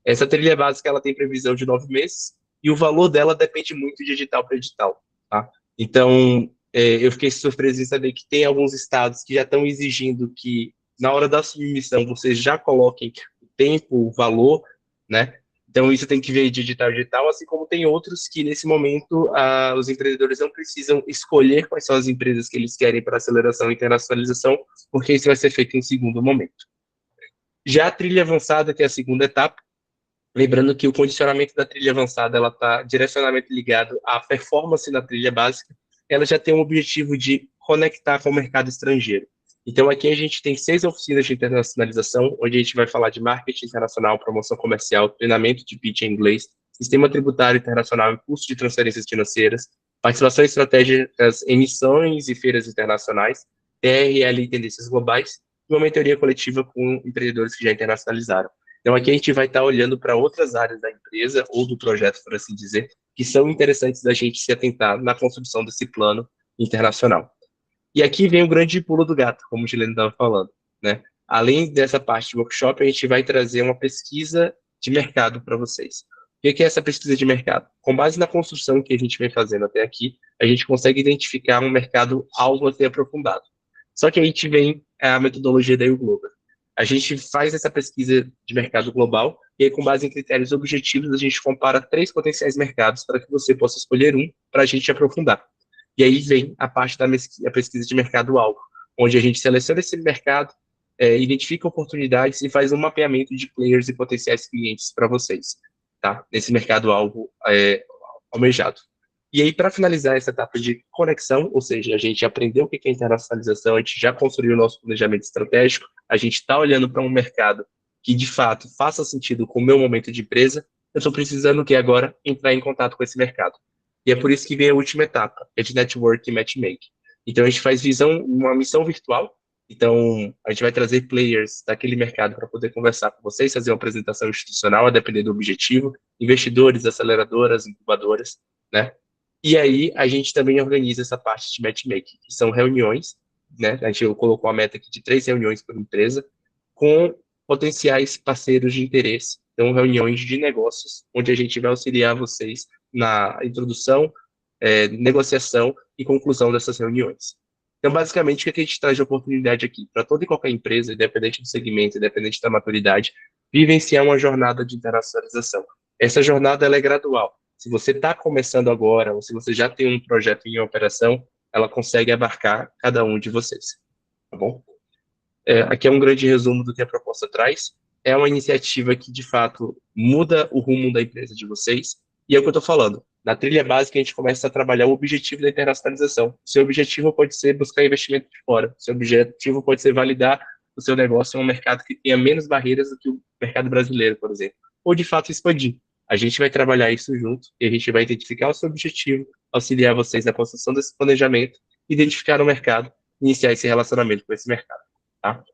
Speaker 8: Essa trilha básica ela tem previsão de 9 meses e o valor dela depende muito de edital para edital. Tá? Então, eu fiquei surpreso em saber que tem alguns estados que já estão exigindo que, na hora da submissão, vocês já coloquem o tempo, o valor, né? Então, isso tem que ver de edital a edital, assim como tem outros que, nesse momento, os empreendedores não precisam escolher quais são as empresas que eles querem para aceleração e internacionalização, porque isso vai ser feito em segundo momento. Já a trilha avançada, que é a segunda etapa, lembrando que o condicionamento da trilha avançada ela está diretamente ligado à performance na trilha básica, ela já tem um objetivo de conectar com o mercado estrangeiro. Então, aqui a gente tem 6 oficinas de internacionalização, onde a gente vai falar de marketing internacional, promoção comercial, treinamento de pitch em inglês, sistema tributário internacional e custo de transferências financeiras, participação em estratégias em missões e feiras internacionais, TRL e tendências globais, e uma mentoria coletiva com empreendedores que já internacionalizaram. Então, aqui a gente vai estar olhando para outras áreas da empresa ou do projeto, por assim dizer, que são interessantes da gente se atentar na construção desse plano internacional. E aqui vem o grande pulo do gato, como o Gileno estava falando, né? Além dessa parte de workshop, a gente vai trazer uma pesquisa de mercado para vocês. O que é essa pesquisa de mercado? Com base na construção que a gente vem fazendo até aqui, a gente consegue identificar um mercado algo a ser aprofundado. Só que a gente vem a metodologia da Globo. A gente faz essa pesquisa de mercado global e aí, com base em critérios objetivos, a gente compara 3 potenciais mercados para que você possa escolher um para a gente aprofundar. E aí vem a parte da pesquisa de mercado-alvo, onde a gente seleciona esse mercado, identifica oportunidades e faz um mapeamento de players e potenciais clientes para vocês, tá? Nesse mercado-alvo almejado. E aí, para finalizar essa etapa de conexão, ou seja, a gente aprendeu o que é internacionalização, a gente já construiu o nosso planejamento estratégico, a gente está olhando para um mercado que, de fato, faça sentido com o meu momento de empresa, eu estou precisando que agora entrar em contato com esse mercado. E é por isso que vem a última etapa, que é de network e matchmaking. Então, a gente faz uma missão virtual. Então, a gente vai trazer players daquele mercado para poder conversar com vocês, fazer uma apresentação institucional, a depender do objetivo, investidores, aceleradoras, incubadoras, né? E aí, a gente também organiza essa parte de matchmaking, que são reuniões, né? A gente colocou a meta aqui de 3 reuniões por empresa, com potenciais parceiros de interesse. Então, reuniões de negócios, onde a gente vai auxiliar vocês na introdução, negociação e conclusão dessas reuniões. Então, basicamente, o que a gente traz de oportunidade aqui? Para toda e qualquer empresa, independente do segmento, independente da maturidade, vivenciar uma jornada de internacionalização. Essa jornada ela é gradual. Se você está começando agora, ou se você já tem um projeto em operação, ela consegue abarcar cada um de vocês. Tá bom? Aqui é um grande resumo do que a proposta traz. É uma iniciativa que, de fato, muda o rumo da empresa de vocês. E é o que eu estou falando. Na trilha básica, a gente começa a trabalhar o objetivo da internacionalização. Seu objetivo pode ser buscar investimento de fora. Seu objetivo pode ser validar o seu negócio em um mercado que tenha menos barreiras do que o mercado brasileiro, por exemplo. Ou, de fato, expandir. A gente vai trabalhar isso junto e a gente vai identificar o seu objetivo, auxiliar vocês na construção desse planejamento, identificar o mercado, iniciar esse relacionamento com esse mercado. Tá?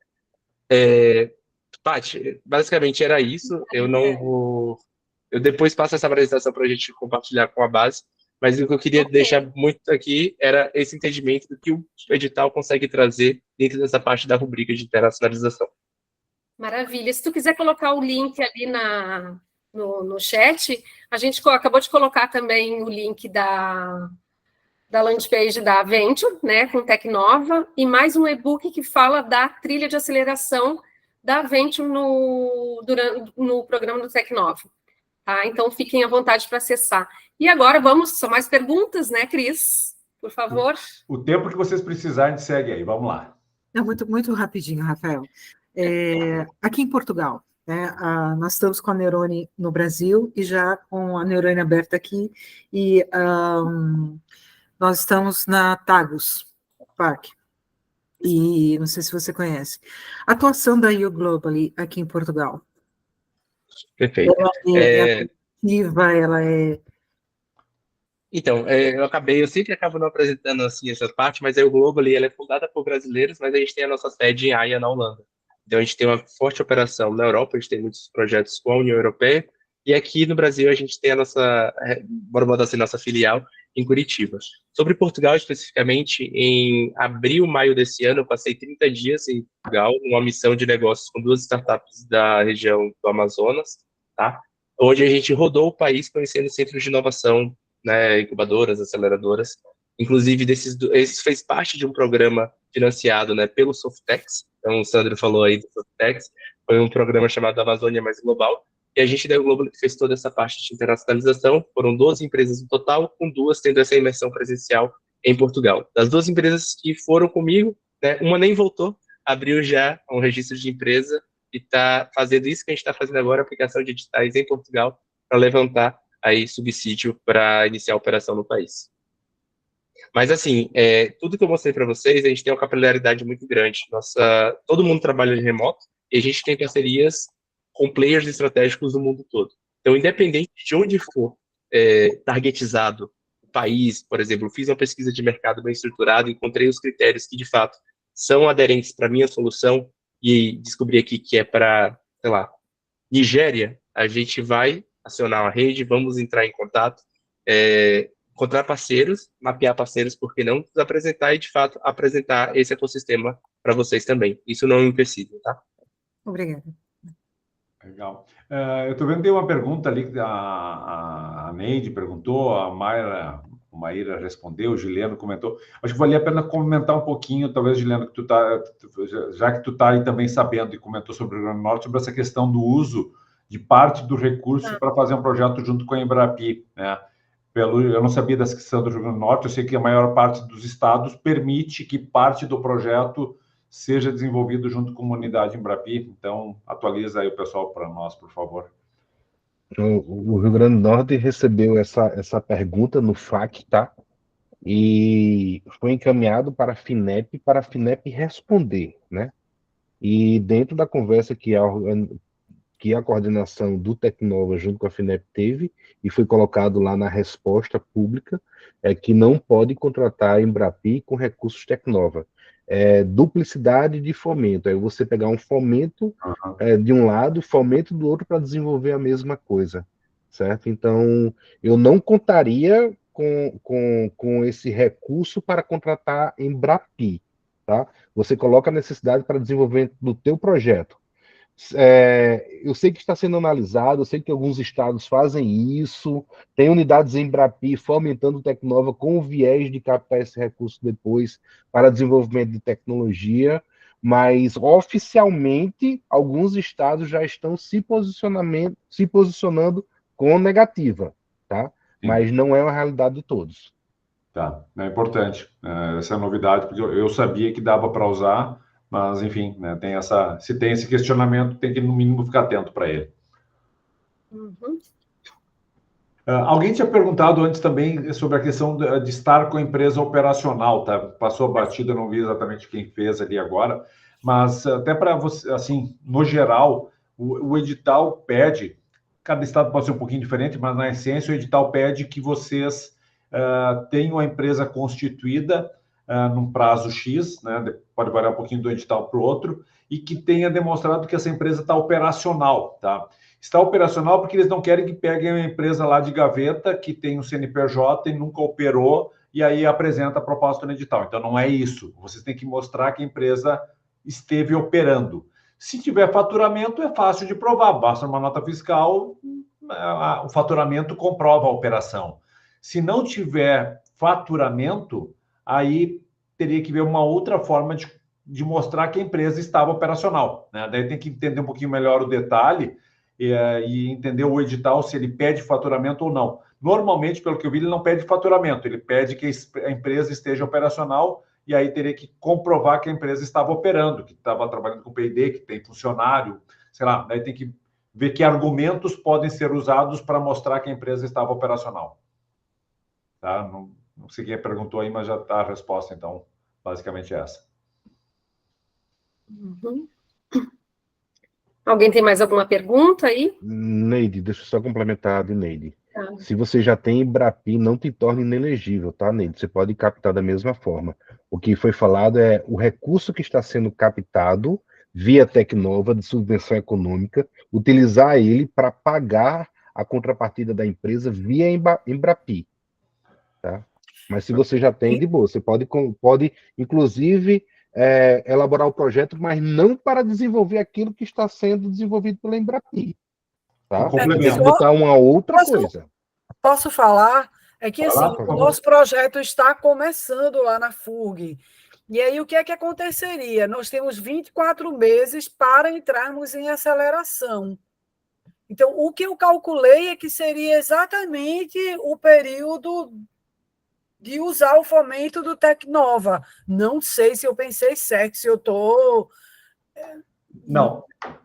Speaker 8: Paty, basicamente era isso. Eu não vou... Eu depois passo essa apresentação para a gente compartilhar com a base, mas o que eu queria deixar muito aqui era esse entendimento do que o edital consegue trazer dentro dessa parte da rubrica de internacionalização.
Speaker 1: Maravilha. Se tu quiser colocar o link ali no chat, a gente acabou de colocar também o link da landing page da Venture, né, com Tecnova, e mais um e-book que fala da trilha de aceleração da Venture no programa do Tecnova. Tá? Então, fiquem à vontade para acessar. E agora, são mais perguntas, né, Cris? Por favor.
Speaker 2: O tempo que vocês precisarem, segue aí, vamos lá.
Speaker 7: Não, muito rapidinho, Rafael. Aqui em Portugal, né, nós estamos com a Neurone no Brasil e já com a Neurone aberta aqui, e Nós estamos na Tagus Park, e não sei se você conhece. A atuação da You Globally aqui em Portugal.
Speaker 8: Perfeito.
Speaker 7: Ela é ativa, ela é...
Speaker 8: Então, eu sempre acabo não apresentando assim essa parte, mas o Globally ela é fundada por brasileiros, mas a gente tem a nossa sede em Haia, na Holanda. Então, a gente tem uma forte operação na Europa, a gente tem muitos projetos com a União Europeia, e aqui no Brasil a gente tem a nossa, bora botar assim, nossa filial em Curitiba. Sobre Portugal, especificamente, em abril, maio desse ano, eu passei 30 dias em Portugal, numa missão de negócios com 2 startups da região do Amazonas, tá? Onde a gente rodou o país conhecendo centros de inovação, né, incubadoras, aceleradoras. Inclusive, esse fez parte de um programa financiado, né, pelo Softex. Então, o Sandro falou aí do Softex. Foi um programa chamado Amazônia Mais Global. E a gente da Global fez toda essa parte de internacionalização. Foram 12 empresas no total, com 2 tendo essa imersão presencial em Portugal. Das 2 empresas que foram comigo, né, uma nem voltou, abriu já um registro de empresa e está fazendo isso que a gente está fazendo agora, aplicação de editais em Portugal, para levantar aí subsídio para iniciar a operação no país. Mas, assim, tudo que eu mostrei para vocês, a gente tem uma capilaridade muito grande. Todo mundo trabalha de remoto e a gente tem parcerias com players estratégicos do mundo todo. Então, independente de onde for targetizado o país, por exemplo, eu fiz uma pesquisa de mercado bem estruturada, encontrei os critérios que, de fato, são aderentes para a minha solução e descobri aqui que é para, sei lá, Nigéria, a gente vai acionar uma rede, vamos entrar em contato, encontrar parceiros, mapear parceiros, por que não, nos apresentar e, de fato, apresentar esse ecossistema para vocês também. Isso não é um empecilho, tá?
Speaker 7: Obrigada.
Speaker 2: Legal. Eu estou vendo que tem uma pergunta ali que a Neide perguntou, a Maíra respondeu, o Gileno comentou. Acho que valia a pena comentar um pouquinho, talvez, Gileno, que já que tu está aí também sabendo e comentou sobre o Rio Grande do Norte, sobre essa questão do uso de parte do recurso para fazer um projeto junto com a Embrapi, né? Eu não sabia dessa questão do Rio Grande do Norte, eu sei que a maior parte dos estados permite que parte do projeto seja desenvolvido junto com a unidade Embrapi. Então, atualiza aí o pessoal para nós, por favor.
Speaker 3: O Rio Grande do Norte recebeu essa pergunta no FAQ, tá? E foi encaminhado para a FINEP responder, né? E dentro da conversa que a coordenação do Tecnova junto com a FINEP teve, e foi colocado lá na resposta pública, é que não pode contratar a Embrapi com recursos Tecnova. Duplicidade de fomento, é você pegar um fomento de um lado, fomento do outro para desenvolver a mesma coisa, certo? Então, eu não contaria com esse recurso para contratar Embrapi, tá? Você coloca a necessidade para desenvolvimento do teu projeto. Eu sei que está sendo analisado, eu sei que alguns estados fazem isso, tem unidades em Embrapi fomentando Tecnova com o viés de captar esse recurso depois para desenvolvimento de tecnologia, mas oficialmente alguns estados já estão se posicionando com negativa, tá? Sim. Mas não é uma realidade de todos.
Speaker 2: Tá, é importante. Essa é a novidade, porque eu sabia que dava para usar, mas, enfim, né, se tem esse questionamento, tem que, no mínimo, ficar atento para ele.
Speaker 1: Uhum.
Speaker 2: Alguém tinha perguntado antes também sobre a questão de estar com a empresa operacional, tá? Passou a batida, não vi exatamente quem fez ali agora, mas até para você, assim, no geral, o edital pede, cada estado pode ser um pouquinho diferente, mas, na essência, o edital pede que vocês tenham a empresa constituída num prazo X, né? Pode variar um pouquinho do edital para o outro, e que tenha demonstrado que essa empresa está operacional, tá? Está operacional porque eles não querem que peguem uma empresa lá de gaveta, que tem um CNPJ e nunca operou, e aí apresenta a proposta no edital. Então, não é isso. Vocês têm que mostrar que a empresa esteve operando. Se tiver faturamento, é fácil de provar. Basta uma nota fiscal, o faturamento comprova a operação. Se não tiver faturamento, aí teria que ver uma outra forma de mostrar que a empresa estava operacional, né? Daí tem que entender um pouquinho melhor o detalhe e entender o edital, se ele pede faturamento ou não. Normalmente, pelo que eu vi, ele não pede faturamento, ele pede que a empresa esteja operacional, e aí teria que comprovar que a empresa estava operando, que estava trabalhando com P&D, que tem funcionário, sei lá, daí tem que ver que argumentos podem ser usados para mostrar que a empresa estava operacional. Tá? Não sei quem perguntou aí, mas já está a resposta, então, basicamente é essa.
Speaker 1: Uhum. Alguém tem mais alguma pergunta aí?
Speaker 3: Neide, deixa eu só complementar de Neide.
Speaker 1: Tá.
Speaker 3: Se você já tem Embrapi, não te torne inelegível, tá, Neide? Você pode captar da mesma forma. O que foi falado é o recurso que está sendo captado via Tecnova de subvenção econômica, utilizar ele para pagar a contrapartida da empresa via Embrapi, tá? Mas se você já tem, de boa, você pode inclusive, elaborar o projeto, mas não para desenvolver aquilo que está sendo desenvolvido pela Embrapi. Tá?
Speaker 2: Complemento.
Speaker 3: Botar uma outra coisa.
Speaker 9: Posso falar? É que assim,
Speaker 3: Fala,
Speaker 9: o nosso projeto está começando lá na FURG. E aí, o que é que aconteceria? Nós temos 24 meses para entrarmos em aceleração. Então, o que eu calculei é que seria exatamente o período de usar o fomento do Tecnova. Não sei se eu pensei certo, se eu estou...
Speaker 2: Não,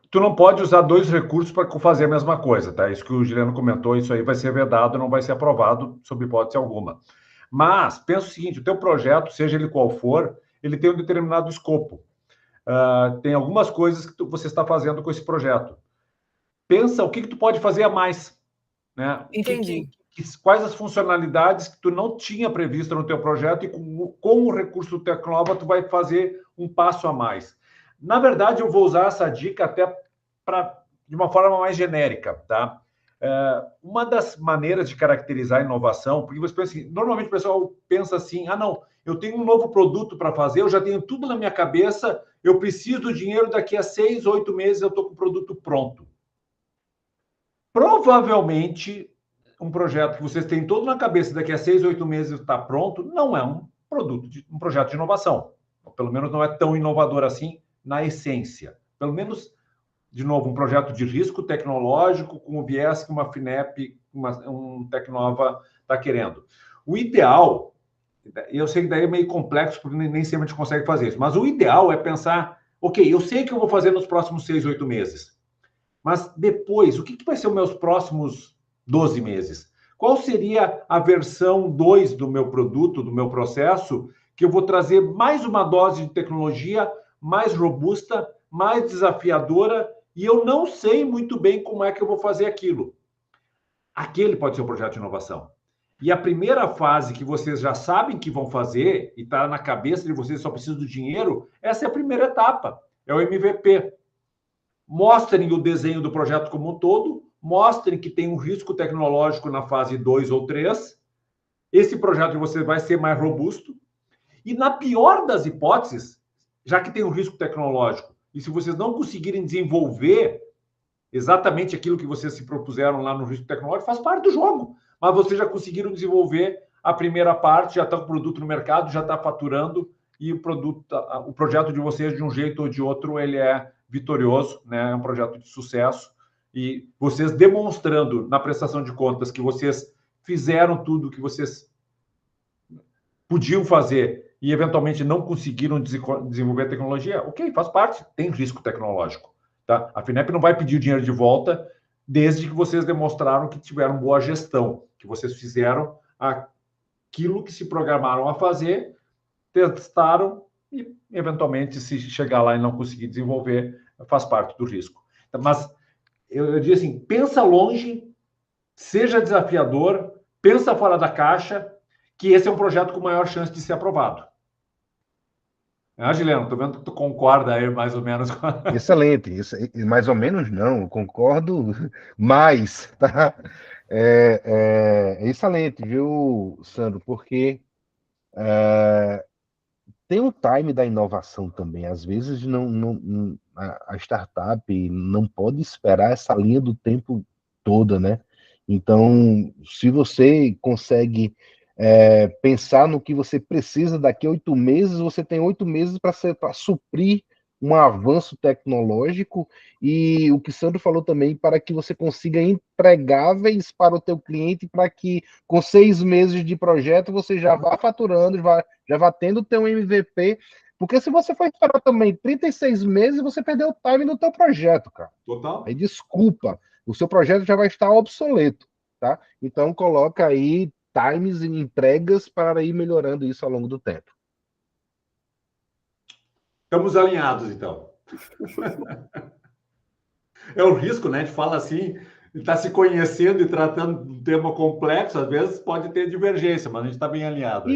Speaker 2: tu não pode usar dois recursos para fazer a mesma coisa, tá? Isso que o Juliano comentou, isso aí vai ser vedado, não vai ser aprovado sob hipótese alguma. Mas, pensa o seguinte, o teu projeto, seja ele qual for, ele tem um determinado escopo. Tem algumas coisas que você está fazendo com esse projeto. Pensa o que tu pode fazer a mais, né?
Speaker 9: Entendi.
Speaker 2: Quais as funcionalidades que tu não tinha previsto no teu projeto e com o recurso do Tecnova tu vai fazer um passo a mais. Na verdade, eu vou usar essa dica até de uma forma mais genérica, tá? Uma das maneiras de caracterizar a inovação, porque você pensa assim, normalmente o pessoal pensa assim, não, eu tenho um novo produto para fazer, eu já tenho tudo na minha cabeça, eu preciso do dinheiro, daqui a 6, 8 meses eu estou com o produto pronto. Provavelmente, um projeto que vocês têm todo na cabeça, daqui a 6, 8 meses está pronto, não é um projeto de inovação. Pelo menos não é tão inovador assim na essência. Pelo menos, de novo, um projeto de risco tecnológico com o viés que uma FINEP, um Tecnova está querendo. O ideal, eu sei que daí é meio complexo, porque nem sempre a gente consegue fazer isso, mas o ideal é pensar, ok, eu sei que eu vou fazer nos próximos 6, 8 meses, mas depois, o que vai ser os meus próximos 12 meses? Qual seria a versão 2 do meu produto, do meu processo, que eu vou trazer mais uma dose de tecnologia mais robusta, mais desafiadora, e eu não sei muito bem como é que eu vou fazer aquilo. Aquele pode ser um projeto de inovação. E a primeira fase que vocês já sabem que vão fazer, e está na cabeça de vocês, só precisam do dinheiro, essa é a primeira etapa, é o MVP. Mostrem o desenho do projeto como um todo, mostrem que tem um risco tecnológico na fase 2 ou 3, esse projeto de vocês vai ser mais robusto, e na pior das hipóteses, já que tem um risco tecnológico, e se vocês não conseguirem desenvolver exatamente aquilo que vocês se propuseram lá no risco tecnológico, faz parte do jogo, mas vocês já conseguiram desenvolver a primeira parte, já está com o produto no mercado, já está faturando, e o projeto de vocês, de um jeito ou de outro, ele é vitorioso, né? É um projeto de sucesso, e vocês demonstrando na prestação de contas que vocês fizeram tudo que vocês podiam fazer e eventualmente não conseguiram desenvolver a tecnologia, ok, faz parte, tem risco tecnológico. Tá? A FINEP não vai pedir o dinheiro de volta desde que vocês demonstraram que tiveram boa gestão, que vocês fizeram aquilo que se programaram a fazer, testaram e, eventualmente, se chegar lá e não conseguir desenvolver, faz parte do risco. Mas eu digo assim, pensa longe, seja desafiador, pensa fora da caixa, que esse é um projeto com maior chance de ser aprovado. Juliano, estou vendo que tu concorda aí mais ou menos com a...
Speaker 3: Excelente, mais ou menos não, concordo mais, tá? É excelente, viu, Sandro? Porque tem um time da inovação também. Às vezes a startup não pode esperar essa linha do tempo toda, né? Então, se você consegue pensar no que você precisa daqui a 8 meses, você tem 8 meses para suprir um avanço tecnológico e o que Sandro falou também, para que você consiga entregáveis para o teu cliente, para que com 6 meses de projeto você já vá faturando, já vá tendo o teu MVP, porque se você for esperar também 36 meses, você perdeu o time do teu projeto, cara.
Speaker 2: Total.
Speaker 3: Aí desculpa, o seu projeto já vai estar obsoleto, tá? Então coloca aí times e entregas para ir melhorando isso ao longo do tempo.
Speaker 2: Estamos alinhados, então. É o risco, né? A gente fala assim, está se conhecendo e tratando de um tema complexo, às vezes pode ter divergência, mas a gente está bem alinhado.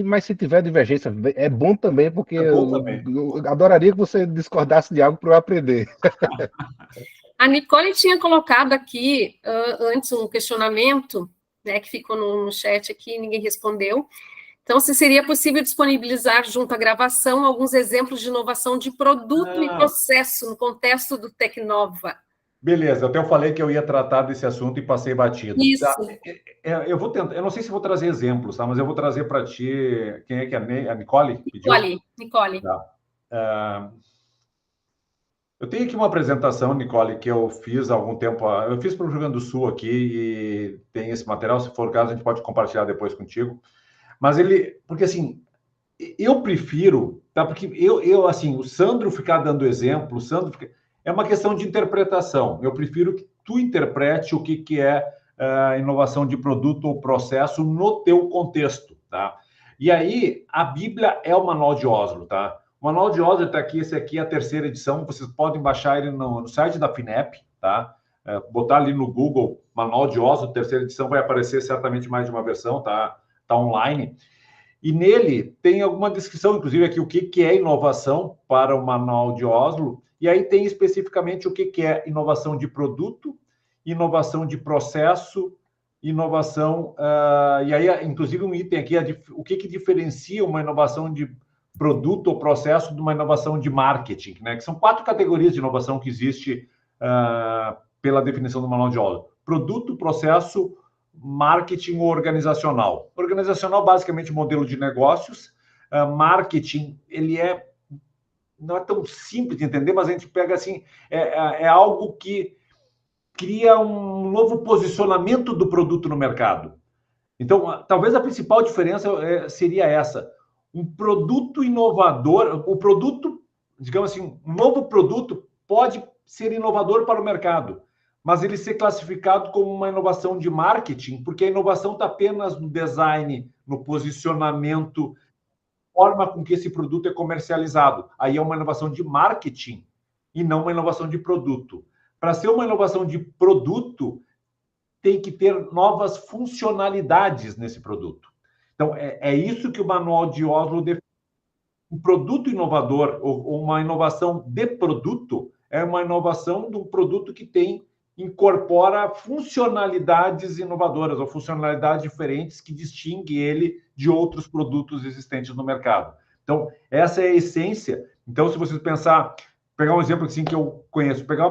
Speaker 3: Mas se tiver divergência, é bom também, porque eu adoraria que você discordasse de algo para eu aprender.
Speaker 1: A Nicole tinha colocado aqui antes um questionamento, né, que ficou no chat aqui, ninguém respondeu. Então, se seria possível disponibilizar junto à gravação alguns exemplos de inovação de produto e processo no contexto do Tecnova.
Speaker 2: Beleza, até eu falei que eu ia tratar desse assunto e passei batido.
Speaker 1: Isso.
Speaker 2: Tá? Eu vou tentar, eu não sei se vou trazer exemplos, tá? Mas eu vou trazer para ti. Quem é que é a Nicole?
Speaker 1: Nicole.
Speaker 2: Tá. Eu tenho aqui uma apresentação, Nicole, que eu fiz há algum tempo. Eu fiz para o Rio Grande do Sul aqui e tem esse material. Se for o caso, a gente pode compartilhar depois contigo. Mas porque assim, eu prefiro, tá? Porque assim, o Sandro ficar dando exemplo, é uma questão de interpretação. Eu prefiro que tu interprete o que é inovação de produto ou processo no teu contexto, tá? E aí, a Bíblia é o Manual de Oslo, tá? O Manual de Oslo está aqui, esse aqui é a 3ª edição, vocês podem baixar ele no site da FINEP, tá? Botar ali no Google, Manual de Oslo, 3ª edição, vai aparecer certamente mais de uma versão, tá online. E nele tem alguma descrição, inclusive aqui, o que é inovação para o Manual de Oslo, e aí tem especificamente o que é inovação de produto, inovação de processo, inovação... e aí, inclusive, um item aqui, o que diferencia uma inovação de produto ou processo de uma inovação de marketing, né? Que são 4 categorias de inovação que existe pela definição do Manual de Oslo. Produto, processo, marketing ou organizacional. Organizacional, basicamente, modelo de negócios. Marketing, ele não é tão simples de entender, mas a gente pega assim, é algo que cria um novo posicionamento do produto no mercado. Então, talvez a principal diferença seria essa. Um produto inovador, o produto, digamos assim, um novo produto pode ser inovador para o mercado, mas ele ser classificado como uma inovação de marketing, porque a inovação está apenas no design, no posicionamento, forma com que esse produto é comercializado. Aí é uma inovação de marketing e não uma inovação de produto. Para ser uma inovação de produto, tem que ter novas funcionalidades nesse produto. Então, é isso que o Manual de Oslo define. Um produto inovador ou uma inovação de produto é uma inovação de um produto que incorpora funcionalidades inovadoras ou funcionalidades diferentes que distingue ele de outros produtos existentes no mercado. Então, essa é a essência. Então, se vocês pegar um exemplo assim que eu conheço, pegar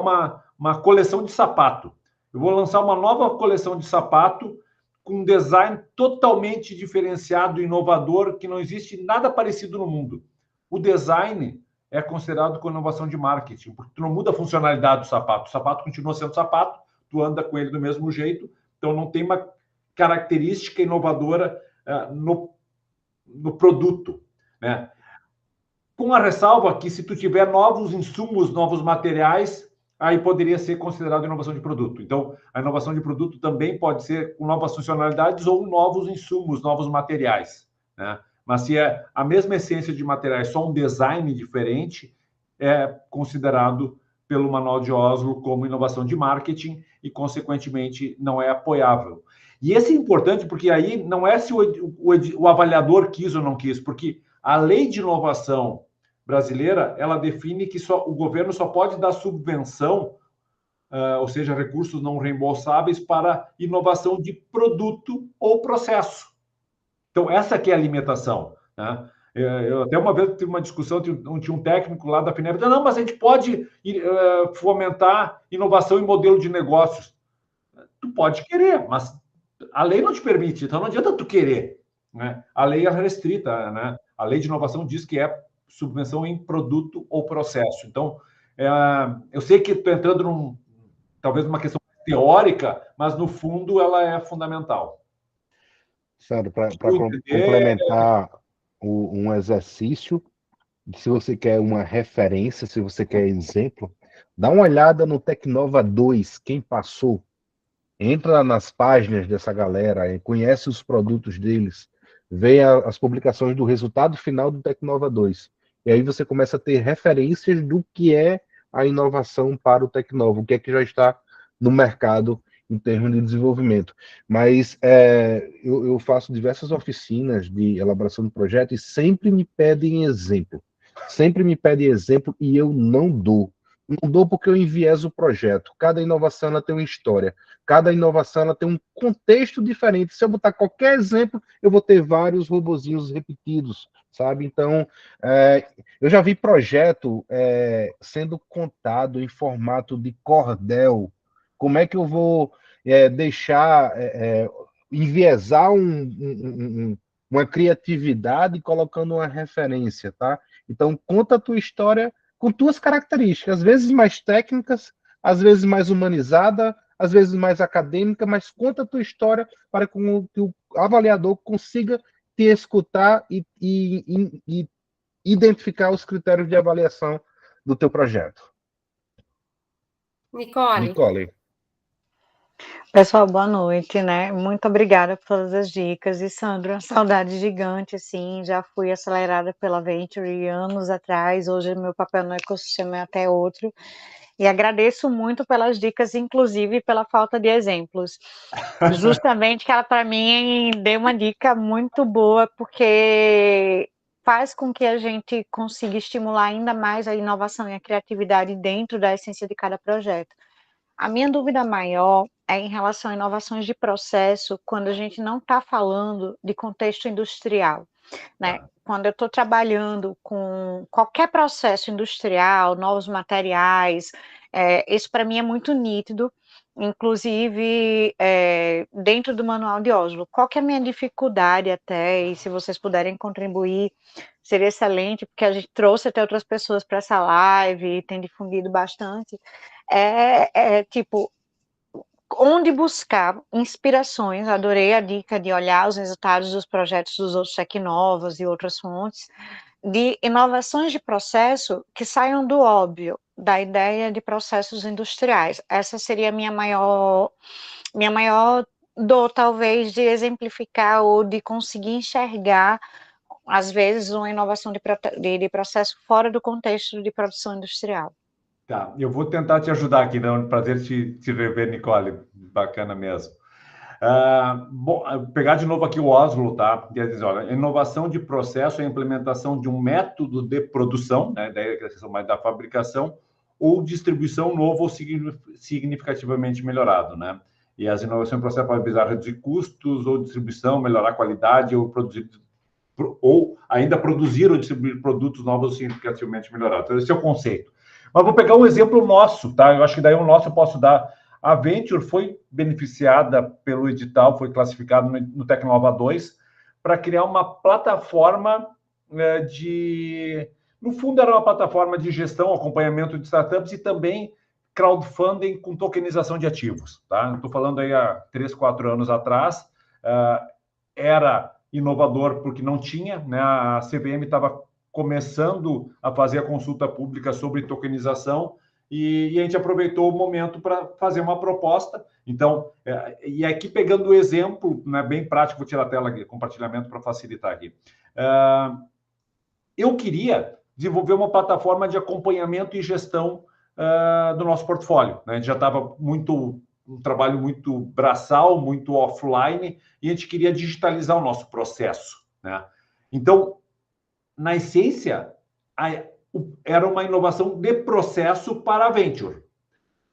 Speaker 2: uma coleção de sapato. Eu vou lançar uma nova coleção de sapato com um design totalmente diferenciado, inovador, que não existe nada parecido no mundo. O design é considerado como inovação de marketing, porque tu não muda a funcionalidade do sapato. O sapato continua sendo sapato, tu anda com ele do mesmo jeito, então não tem uma característica inovadora no produto, né? Com a ressalva que se tu tiver novos insumos, novos materiais, aí poderia ser considerado inovação de produto. Então, a inovação de produto também pode ser com novas funcionalidades ou novos insumos, novos materiais, né? Mas se é a mesma essência de materiais, só um design diferente, é considerado pelo Manual de Oslo como inovação de marketing e, consequentemente, não é apoiável. E esse é importante porque aí não é se o avaliador quis ou não quis, porque a lei de inovação brasileira, ela define que o governo só pode dar subvenção, ou seja, recursos não reembolsáveis para inovação de produto ou processo. Então, essa que é a limitação, né? Eu até uma vez tive uma discussão, tinha um técnico lá da FINEP, não, mas a gente pode fomentar inovação em modelo de negócios. Tu pode querer, mas a lei não te permite, então não adianta tu querer, né? A lei é restrita, né? A lei de inovação diz que é subvenção em produto ou processo. Então, eu sei que estou entrando talvez numa questão teórica, mas no fundo ela é fundamental.
Speaker 3: Sandro, para complementar um exercício, se você quer uma referência, se você quer exemplo, dá uma olhada no Tecnova 2, quem passou. entra nas páginas dessa galera, conhece os produtos deles, vê as publicações do resultado final do Tecnova 2. E aí você começa a ter referências do que é a inovação para o Tecnova, o que é que já está no mercado em termos de desenvolvimento. Mas eu faço diversas oficinas de elaboração do projeto e sempre me pedem exemplo. Sempre me pedem exemplo e eu não dou. Não dou porque eu envieso o projeto. Cada inovação ela tem uma história. Cada inovação ela tem um contexto diferente. Se eu botar qualquer exemplo, eu vou ter vários robozinhos repetidos, sabe? Então, eu já vi projeto sendo contado em formato de cordel. Como é que eu vou deixar enviesar uma criatividade colocando uma referência, tá? Então, conta a tua história com tuas características, às vezes mais técnicas, às vezes mais humanizada, às vezes mais acadêmica, mas conta a tua história para que o avaliador consiga te escutar e identificar os critérios de avaliação do teu projeto.
Speaker 1: Nicole.
Speaker 10: Pessoal, boa noite, né? Muito obrigada por todas as dicas. E, Sandro, uma saudade gigante, assim, já fui acelerada pela Venture anos atrás, hoje meu papel no ecossistema é até outro. E agradeço muito pelas dicas, inclusive pela falta de exemplos. Justamente que ela, para mim, deu uma dica muito boa, porque faz com que a gente consiga estimular ainda mais a inovação e a criatividade dentro da essência de cada projeto. A minha dúvida maior é em relação a inovações de processo, quando a gente não está falando de contexto industrial, né? Quando eu estou trabalhando com qualquer processo industrial, novos materiais, isso para mim é muito nítido, inclusive dentro do manual de Oslo. Qual que é a minha dificuldade até, e se vocês puderem contribuir, seria excelente, porque a gente trouxe até outras pessoas para essa live e tem difundido bastante, tipo, onde buscar inspirações. Adorei a dica de olhar os resultados dos projetos dos outros Tecnovas e outras fontes, de inovações de processo que saiam do óbvio, da ideia de processos industriais. Essa seria a minha maior dor, talvez, de exemplificar ou de conseguir enxergar, às vezes, uma inovação de processo fora do contexto de produção industrial.
Speaker 2: Tá, eu vou tentar te ajudar aqui, é um prazer te rever, Nicole, bacana mesmo. Bom, pegar de novo aqui o Oslo, tá? Quer dizer, olha, inovação de processo é a implementação de um método de produção, né, daí a questão mais da fabricação, ou distribuição novo ou significativamente melhorado, né? E as inovações de processo podem visar reduzir custos ou distribuição, melhorar a qualidade ou ainda produzir ou distribuir produtos novos ou significativamente melhorados. Então, esse é o conceito. Mas vou pegar um exemplo nosso, tá? Eu acho que daí o nosso eu posso dar. A Venture foi beneficiada pelo edital, foi classificado no Tecnova 2 para criar uma plataforma no fundo, era uma plataforma de gestão, acompanhamento de startups e também crowdfunding com tokenização de ativos, tá? Estou falando aí há 3, 4 anos atrás. Era inovador porque não tinha, né? A CVM estava começando a fazer a consulta pública sobre tokenização e a gente aproveitou o momento para fazer uma proposta. Então, e aqui pegando o exemplo, né, bem prático, vou tirar a tela aqui, compartilhamento para facilitar aqui. Eu queria desenvolver uma plataforma de acompanhamento e gestão do nosso portfólio, né? A gente já estava um trabalho muito braçal, muito offline, e a gente queria digitalizar o nosso processo, né? Então, na essência, era uma inovação de processo para a Venture.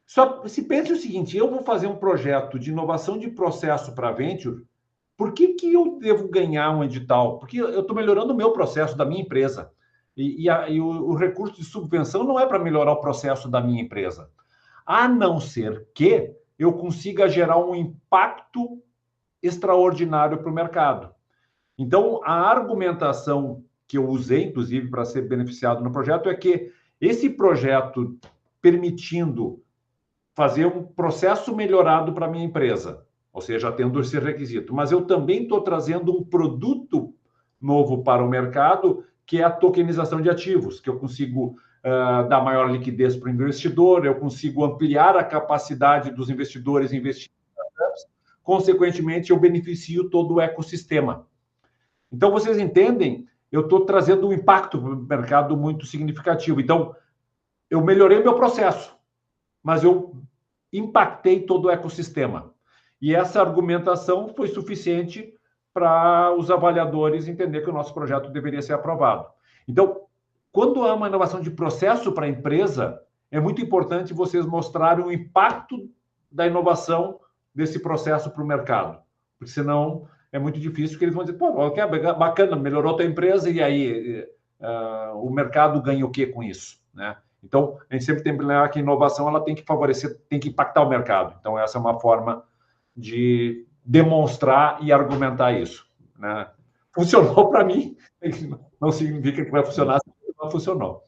Speaker 2: Só se pense o seguinte, eu vou fazer um projeto de inovação de processo para a Venture, por que eu devo ganhar um edital? Porque eu estou melhorando o meu processo da minha empresa. E o recurso de subvenção não é para melhorar o processo da minha empresa. A não ser que eu consiga gerar um impacto extraordinário para o mercado. Então, a argumentação que eu usei, inclusive, para ser beneficiado no projeto, é que esse projeto permitindo fazer um processo melhorado para a minha empresa, ou seja, tendo esse requisito, mas eu também estou trazendo um produto novo para o mercado, que é a tokenização de ativos, que eu consigo dar maior liquidez para o investidor, eu consigo ampliar a capacidade dos investidores investir startups, consequentemente, eu beneficio todo o ecossistema. Então, vocês entendem, eu estou trazendo um impacto para o mercado muito significativo. Então, eu melhorei meu processo, mas eu impactei todo o ecossistema. E essa argumentação foi suficiente para os avaliadores entender que o nosso projeto deveria ser aprovado. Então, quando há uma inovação de processo para a empresa, é muito importante vocês mostrarem o impacto da inovação desse processo para o mercado. Porque senão é muito difícil, que eles vão dizer, pô, que bacana, melhorou a tua empresa, e aí o mercado ganha o quê com isso, né? Então, a gente sempre tem que lembrar que a inovação ela tem que favorecer, tem que impactar o mercado. Então, essa é uma forma de demonstrar e argumentar isso, né? Funcionou para mim, não significa que vai funcionar se não funcionou.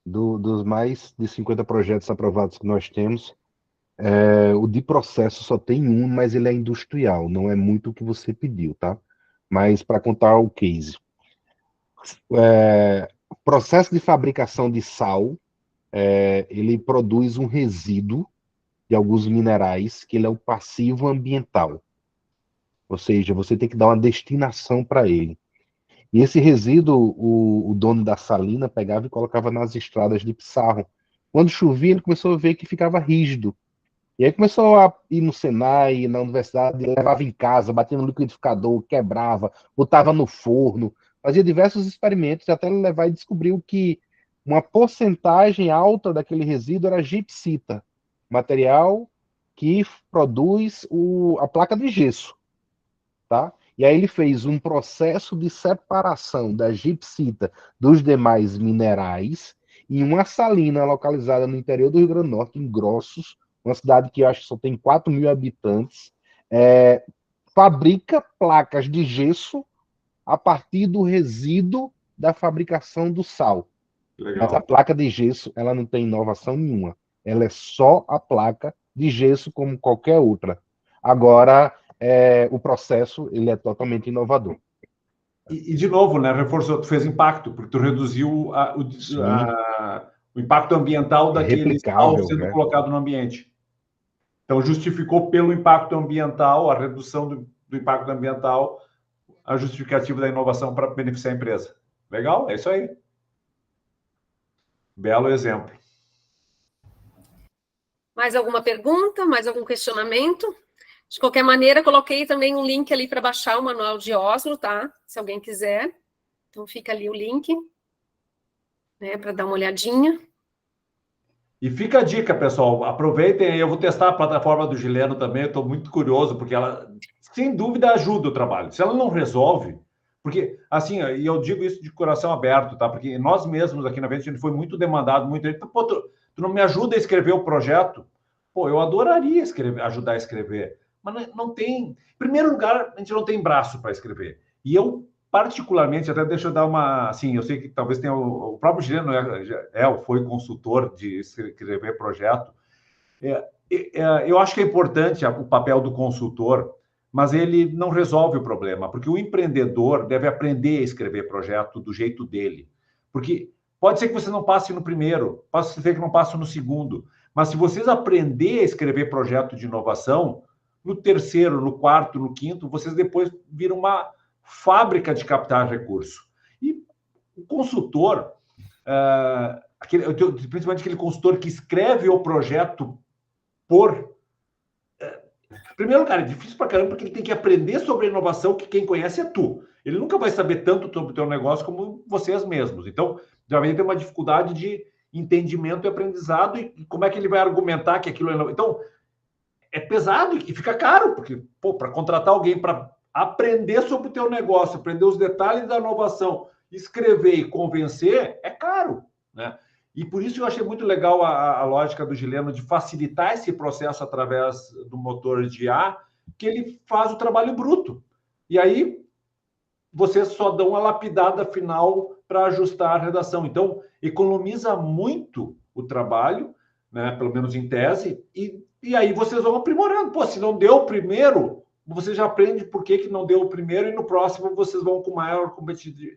Speaker 3: Dos mais de 50 projetos aprovados que nós temos, o de processo só tem um, mas ele é industrial, não é muito o que você pediu, tá? Mas para contar o case. Processo de fabricação de sal, ele produz um resíduo de alguns minerais, que ele é o passivo ambiental. Ou seja, você tem que dar uma destinação para ele. E esse resíduo, o dono da salina pegava e colocava nas estradas de Pissarro. Quando chovia, ele começou a ver que ficava rígido. E aí começou a ir no Senai, na universidade, levava em casa, batia no liquidificador, quebrava, botava no forno, fazia diversos experimentos até ele levar e descobriu que uma porcentagem alta daquele resíduo era gipsita, material que produz a placa de gesso, tá? E aí ele fez um processo de separação da gipsita dos demais minerais em uma salina localizada no interior do Rio Grande do Norte, em Grossos, uma cidade que eu acho que só tem 4.000 habitantes, fabrica placas de gesso a partir do resíduo da fabricação do sal. Legal. Mas a placa de gesso, ela não tem inovação nenhuma. Ela é só a placa de gesso como qualquer outra. Agora, o processo, ele é totalmente inovador.
Speaker 2: E de novo, né, reforçou, tu fez impacto, porque tu reduziu o impacto ambiental daquele sal sendo colocado no ambiente. Então, justificou pelo impacto ambiental, a redução do impacto ambiental, a justificativa da inovação para beneficiar a empresa. Legal? É isso aí. Belo exemplo.
Speaker 1: Mais alguma pergunta? Mais algum questionamento? De qualquer maneira, coloquei também um link ali para baixar o manual de Oslo, tá? Se alguém quiser. Então, fica ali o link, né, para dar uma olhadinha.
Speaker 2: E fica a dica, pessoal. Aproveitem, eu vou testar a plataforma do Gileno também, eu estou muito curioso, porque ela, sem dúvida, ajuda o trabalho. Se ela não resolve, porque, assim, e eu digo isso de coração aberto, tá? Porque nós mesmos aqui na Venture, a gente foi muito demandado, muito... Pô, tu não me ajuda a escrever o projeto? Pô, eu adoraria ajudar a escrever, mas não tem... Em primeiro lugar, a gente não tem braço para escrever. E eu, particularmente, até deixa eu dar uma... Assim, eu sei que talvez tenha... O próprio Gileno foi consultor de escrever projeto. Eu acho que é importante o papel do consultor, mas ele não resolve o problema, porque o empreendedor deve aprender a escrever projeto do jeito dele. Porque pode ser que você não passe no primeiro, pode ser que não passe no segundo, mas se vocês aprenderem a escrever projeto de inovação, no terceiro, no quarto, no quinto, vocês depois viram uma fábrica de captar recurso. E o consultor, principalmente aquele consultor que escreve o projeto em primeiro lugar, é difícil pra caramba, porque ele tem que aprender sobre a inovação, que quem conhece é tu. Ele nunca vai saber tanto sobre o teu negócio como vocês mesmos. Então, já vai ter uma dificuldade de entendimento e aprendizado, e como é que ele vai argumentar que aquilo é inovação. Então, é pesado e fica caro, porque, para contratar alguém para aprender sobre o teu negócio, aprender os detalhes da inovação, escrever e convencer, é caro, né? E por isso eu achei muito legal a lógica do Gileno de facilitar esse processo através do motor de IA, que ele faz o trabalho bruto. E aí, vocês só dão uma lapidada final para ajustar a redação. Então, economiza muito o trabalho, né, pelo menos em tese, e aí vocês vão aprimorando. Pô, se não deu o primeiro, você já aprende por que não deu o primeiro, e no próximo vocês vão com maior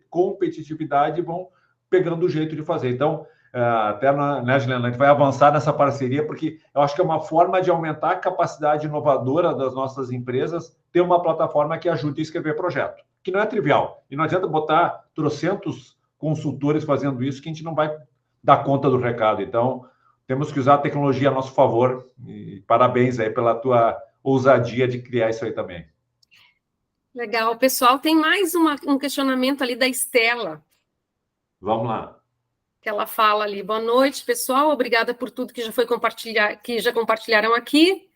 Speaker 2: competitividade e vão pegando o jeito de fazer. Então, até, né, Juliana, a gente vai avançar nessa parceria, porque eu acho que é uma forma de aumentar a capacidade inovadora das nossas empresas, ter uma plataforma que ajude a escrever projeto, que não é trivial. E não adianta botar trocentos consultores fazendo isso, que a gente não vai dar conta do recado. Então, temos que usar a tecnologia a nosso favor. E parabéns aí pela tua ousadia de criar isso aí também.
Speaker 1: Legal, pessoal. Tem mais um questionamento ali da Estela.
Speaker 2: Vamos lá.
Speaker 1: Que ela fala ali: boa noite, pessoal. Obrigada por tudo que já compartilharam aqui.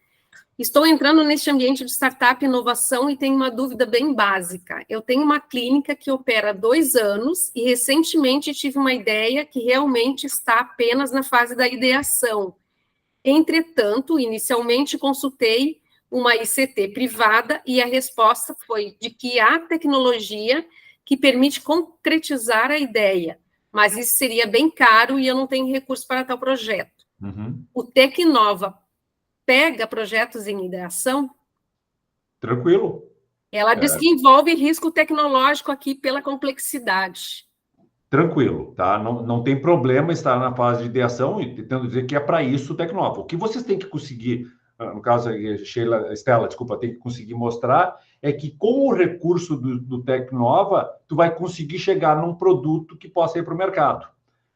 Speaker 1: Estou entrando neste ambiente de startup e inovação e tenho uma dúvida bem básica. Eu tenho uma clínica que opera há 2 anos e recentemente tive uma ideia que realmente está apenas na fase da ideação. Entretanto, inicialmente consultei uma ICT privada e a resposta foi de que há tecnologia que permite concretizar a ideia, mas isso seria bem caro e eu não tenho recurso para tal projeto.
Speaker 2: Uhum.
Speaker 1: O Tecnova pega projetos em ideação?
Speaker 2: Tranquilo.
Speaker 1: Ela diz que envolve risco tecnológico aqui pela complexidade.
Speaker 2: Tranquilo, tá? Não tem problema estar na fase de ideação e tentando dizer que é para isso o Tecnova. O que vocês têm que conseguir, no caso, Estela, desculpa, tem que conseguir mostrar é que com o recurso do Tecnova, tu vai conseguir chegar num produto que possa ir para o mercado.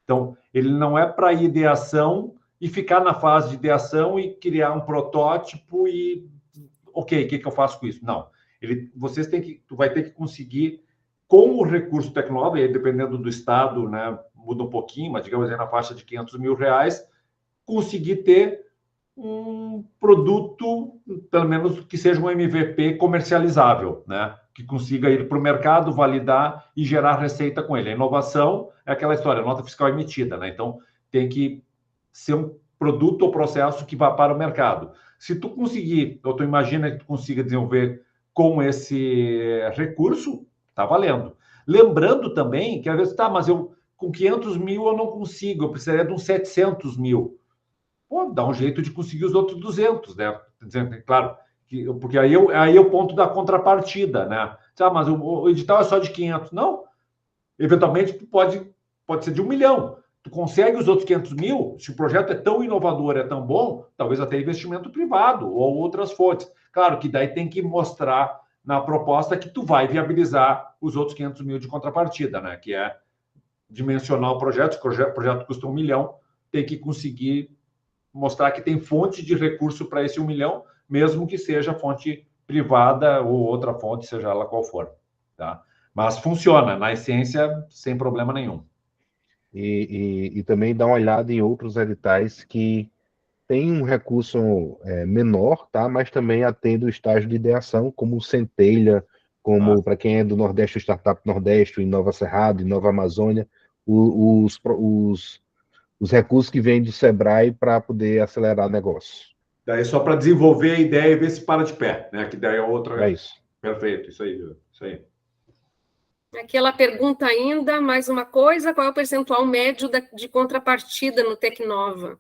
Speaker 2: Então, ele não é para ideação e ficar na fase de ideação e criar um protótipo e, ok, o que eu faço com isso? Não. Tu vai ter que conseguir, com o recurso Tecnova, e dependendo do estado, né, muda um pouquinho, mas digamos aí na faixa de R$500 mil, conseguir ter um produto, pelo menos que seja um MVP comercializável, né? Que consiga ir para o mercado, validar e gerar receita com ele. A inovação é aquela história, nota fiscal emitida, né? Então, tem que ser um produto ou processo que vá para o mercado. Se tu conseguir, ou tu imagina que tu consiga desenvolver com esse recurso, tá valendo. Lembrando também que às vezes, mas eu com 500 mil eu não consigo, eu precisaria de uns 700 mil. Pô, dá um jeito de conseguir os outros 200, né? Claro, porque aí é o ponto da contrapartida, né? Mas o edital é só de 500. Não. Eventualmente, pode ser de 1 milhão. Tu consegue os outros 500 mil, se o projeto é tão inovador, é tão bom, talvez até investimento privado ou outras fontes. Claro que daí tem que mostrar na proposta que tu vai viabilizar os outros 500 mil de contrapartida, né? Que é dimensionar o projeto. Se o projeto custa 1 milhão, tem que conseguir mostrar que tem fonte de recurso para esse 1 milhão, mesmo que seja fonte privada ou outra fonte, seja ela qual for. Tá? Mas funciona, na essência, sem problema nenhum.
Speaker 3: E também dá uma olhada em outros editais que tem um recurso menor, tá? Mas também atende o estágio de ideação, como o Centelha, como para quem é do Nordeste, o Startup Nordeste, em Nova Cerrado, em Nova Amazônia, os recursos que vêm do Sebrae para poder acelerar negócio.
Speaker 2: Daí só para desenvolver a ideia e ver se para de pé, né? Que daí é outra.
Speaker 3: É isso.
Speaker 2: Perfeito, isso aí.
Speaker 1: Aqui ela pergunta ainda mais uma coisa: qual é o percentual médio de contrapartida no Tecnova?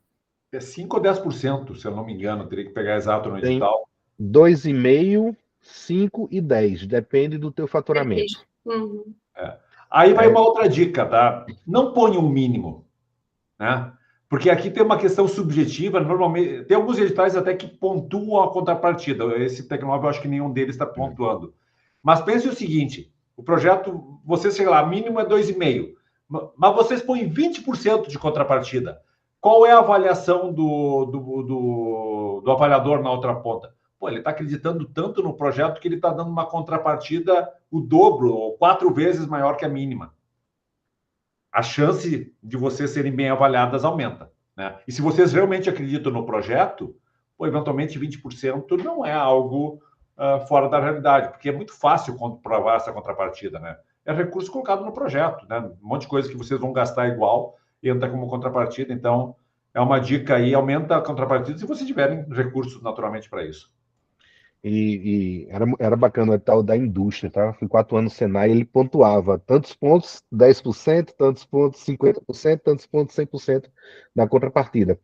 Speaker 2: É 5 ou 10%, se eu não me engano, teria que pegar exato no edital.
Speaker 3: 2,5%, 5% e 10%, depende do teu faturamento.
Speaker 1: Uhum.
Speaker 2: Aí vai uma outra dica, tá? Não ponha um mínimo, né? Porque aqui tem uma questão subjetiva, normalmente, tem alguns editais até que pontuam a contrapartida. Esse Tecnova, eu acho que nenhum deles está pontuando. Mas pense o seguinte, o projeto, você chega lá, mínimo é 2,5%, mas vocês põem 20% de contrapartida. Qual é a avaliação do avaliador na outra ponta? Pô, ele está acreditando tanto no projeto que ele está dando uma contrapartida o dobro, ou 4 vezes maior que a mínima. A chance de vocês serem bem avaliadas aumenta, né? E se vocês realmente acreditam no projeto, pô, eventualmente 20% não é algo fora da realidade, porque é muito fácil comprovar essa contrapartida, né? É recurso colocado no projeto, né? Um monte de coisa que vocês vão gastar igual entra como contrapartida. Então, é uma dica aí, aumenta a contrapartida se vocês tiverem recursos naturalmente para isso.
Speaker 3: E era bacana o edital da indústria, tá? Fui 4 anos no Senai, ele pontuava tantos pontos, 10%, tantos pontos, 50%, tantos pontos, 100% na contrapartida.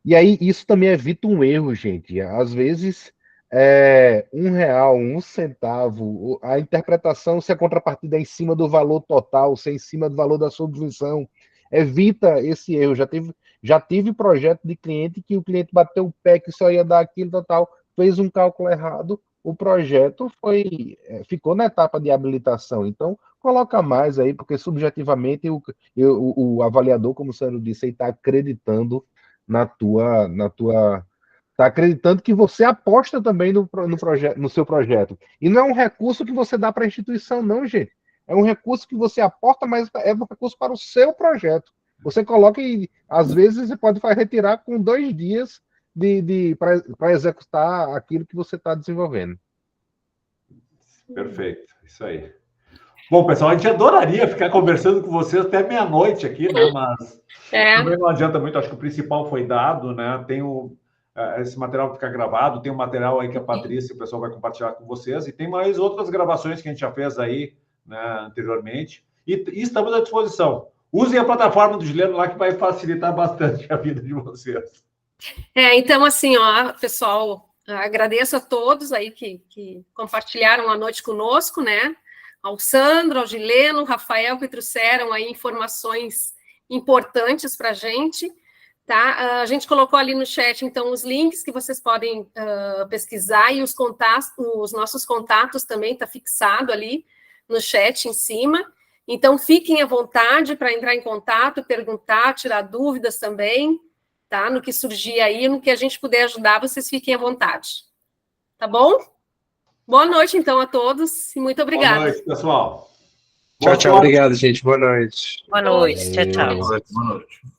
Speaker 3: E aí, isso também evita um erro, gente. Às vezes, R$1, 1 centavo, a interpretação se a contrapartida é em cima do valor total, se é em cima do valor da subvenção. evita esse erro. Já tive projeto de cliente que o cliente bateu o pé que só ia dar aquilo, tal, fez um cálculo errado, o projeto ficou na etapa de habilitação. Então, coloca mais aí, porque subjetivamente o avaliador, como o Sandro disse, está acreditando está acreditando que você aposta também no seu projeto. E não é um recurso que você dá para a instituição, não, gente. É um recurso que você aporta, mas é um recurso para o seu projeto. Você coloca e, às vezes, você pode retirar com 2 dias para executar aquilo que você está desenvolvendo.
Speaker 2: Perfeito, isso aí. Bom, pessoal, a gente adoraria ficar conversando com vocês até meia-noite aqui, né? Mas também não adianta muito, acho que o principal foi dado, né? Tem esse material que fica gravado, tem um material aí que a Patrícia, o pessoal vai compartilhar com vocês, e tem mais outras gravações que a gente já fez aí, né, anteriormente, e estamos à disposição. Usem a plataforma do Gileno lá, que vai facilitar bastante a vida de vocês.
Speaker 1: Então, assim, ó, pessoal, agradeço a todos aí que compartilharam a noite conosco, né? Ao Sandro, ao Gileno, ao Rafael, que trouxeram aí informações importantes para a gente, tá? A gente colocou ali no chat, então, os links que vocês podem pesquisar, e os nossos contatos também, está fixado ali no chat em cima. Então, fiquem à vontade para entrar em contato, perguntar, tirar dúvidas também, tá? No que surgir aí, no que a gente puder ajudar, vocês fiquem à vontade. Tá bom? Boa noite, então, a todos, e muito obrigada.
Speaker 2: Boa noite, pessoal.
Speaker 8: Tchau, tchau. Obrigado, gente. Boa noite.
Speaker 10: Boa noite. Tchau, tchau.
Speaker 4: Boa noite.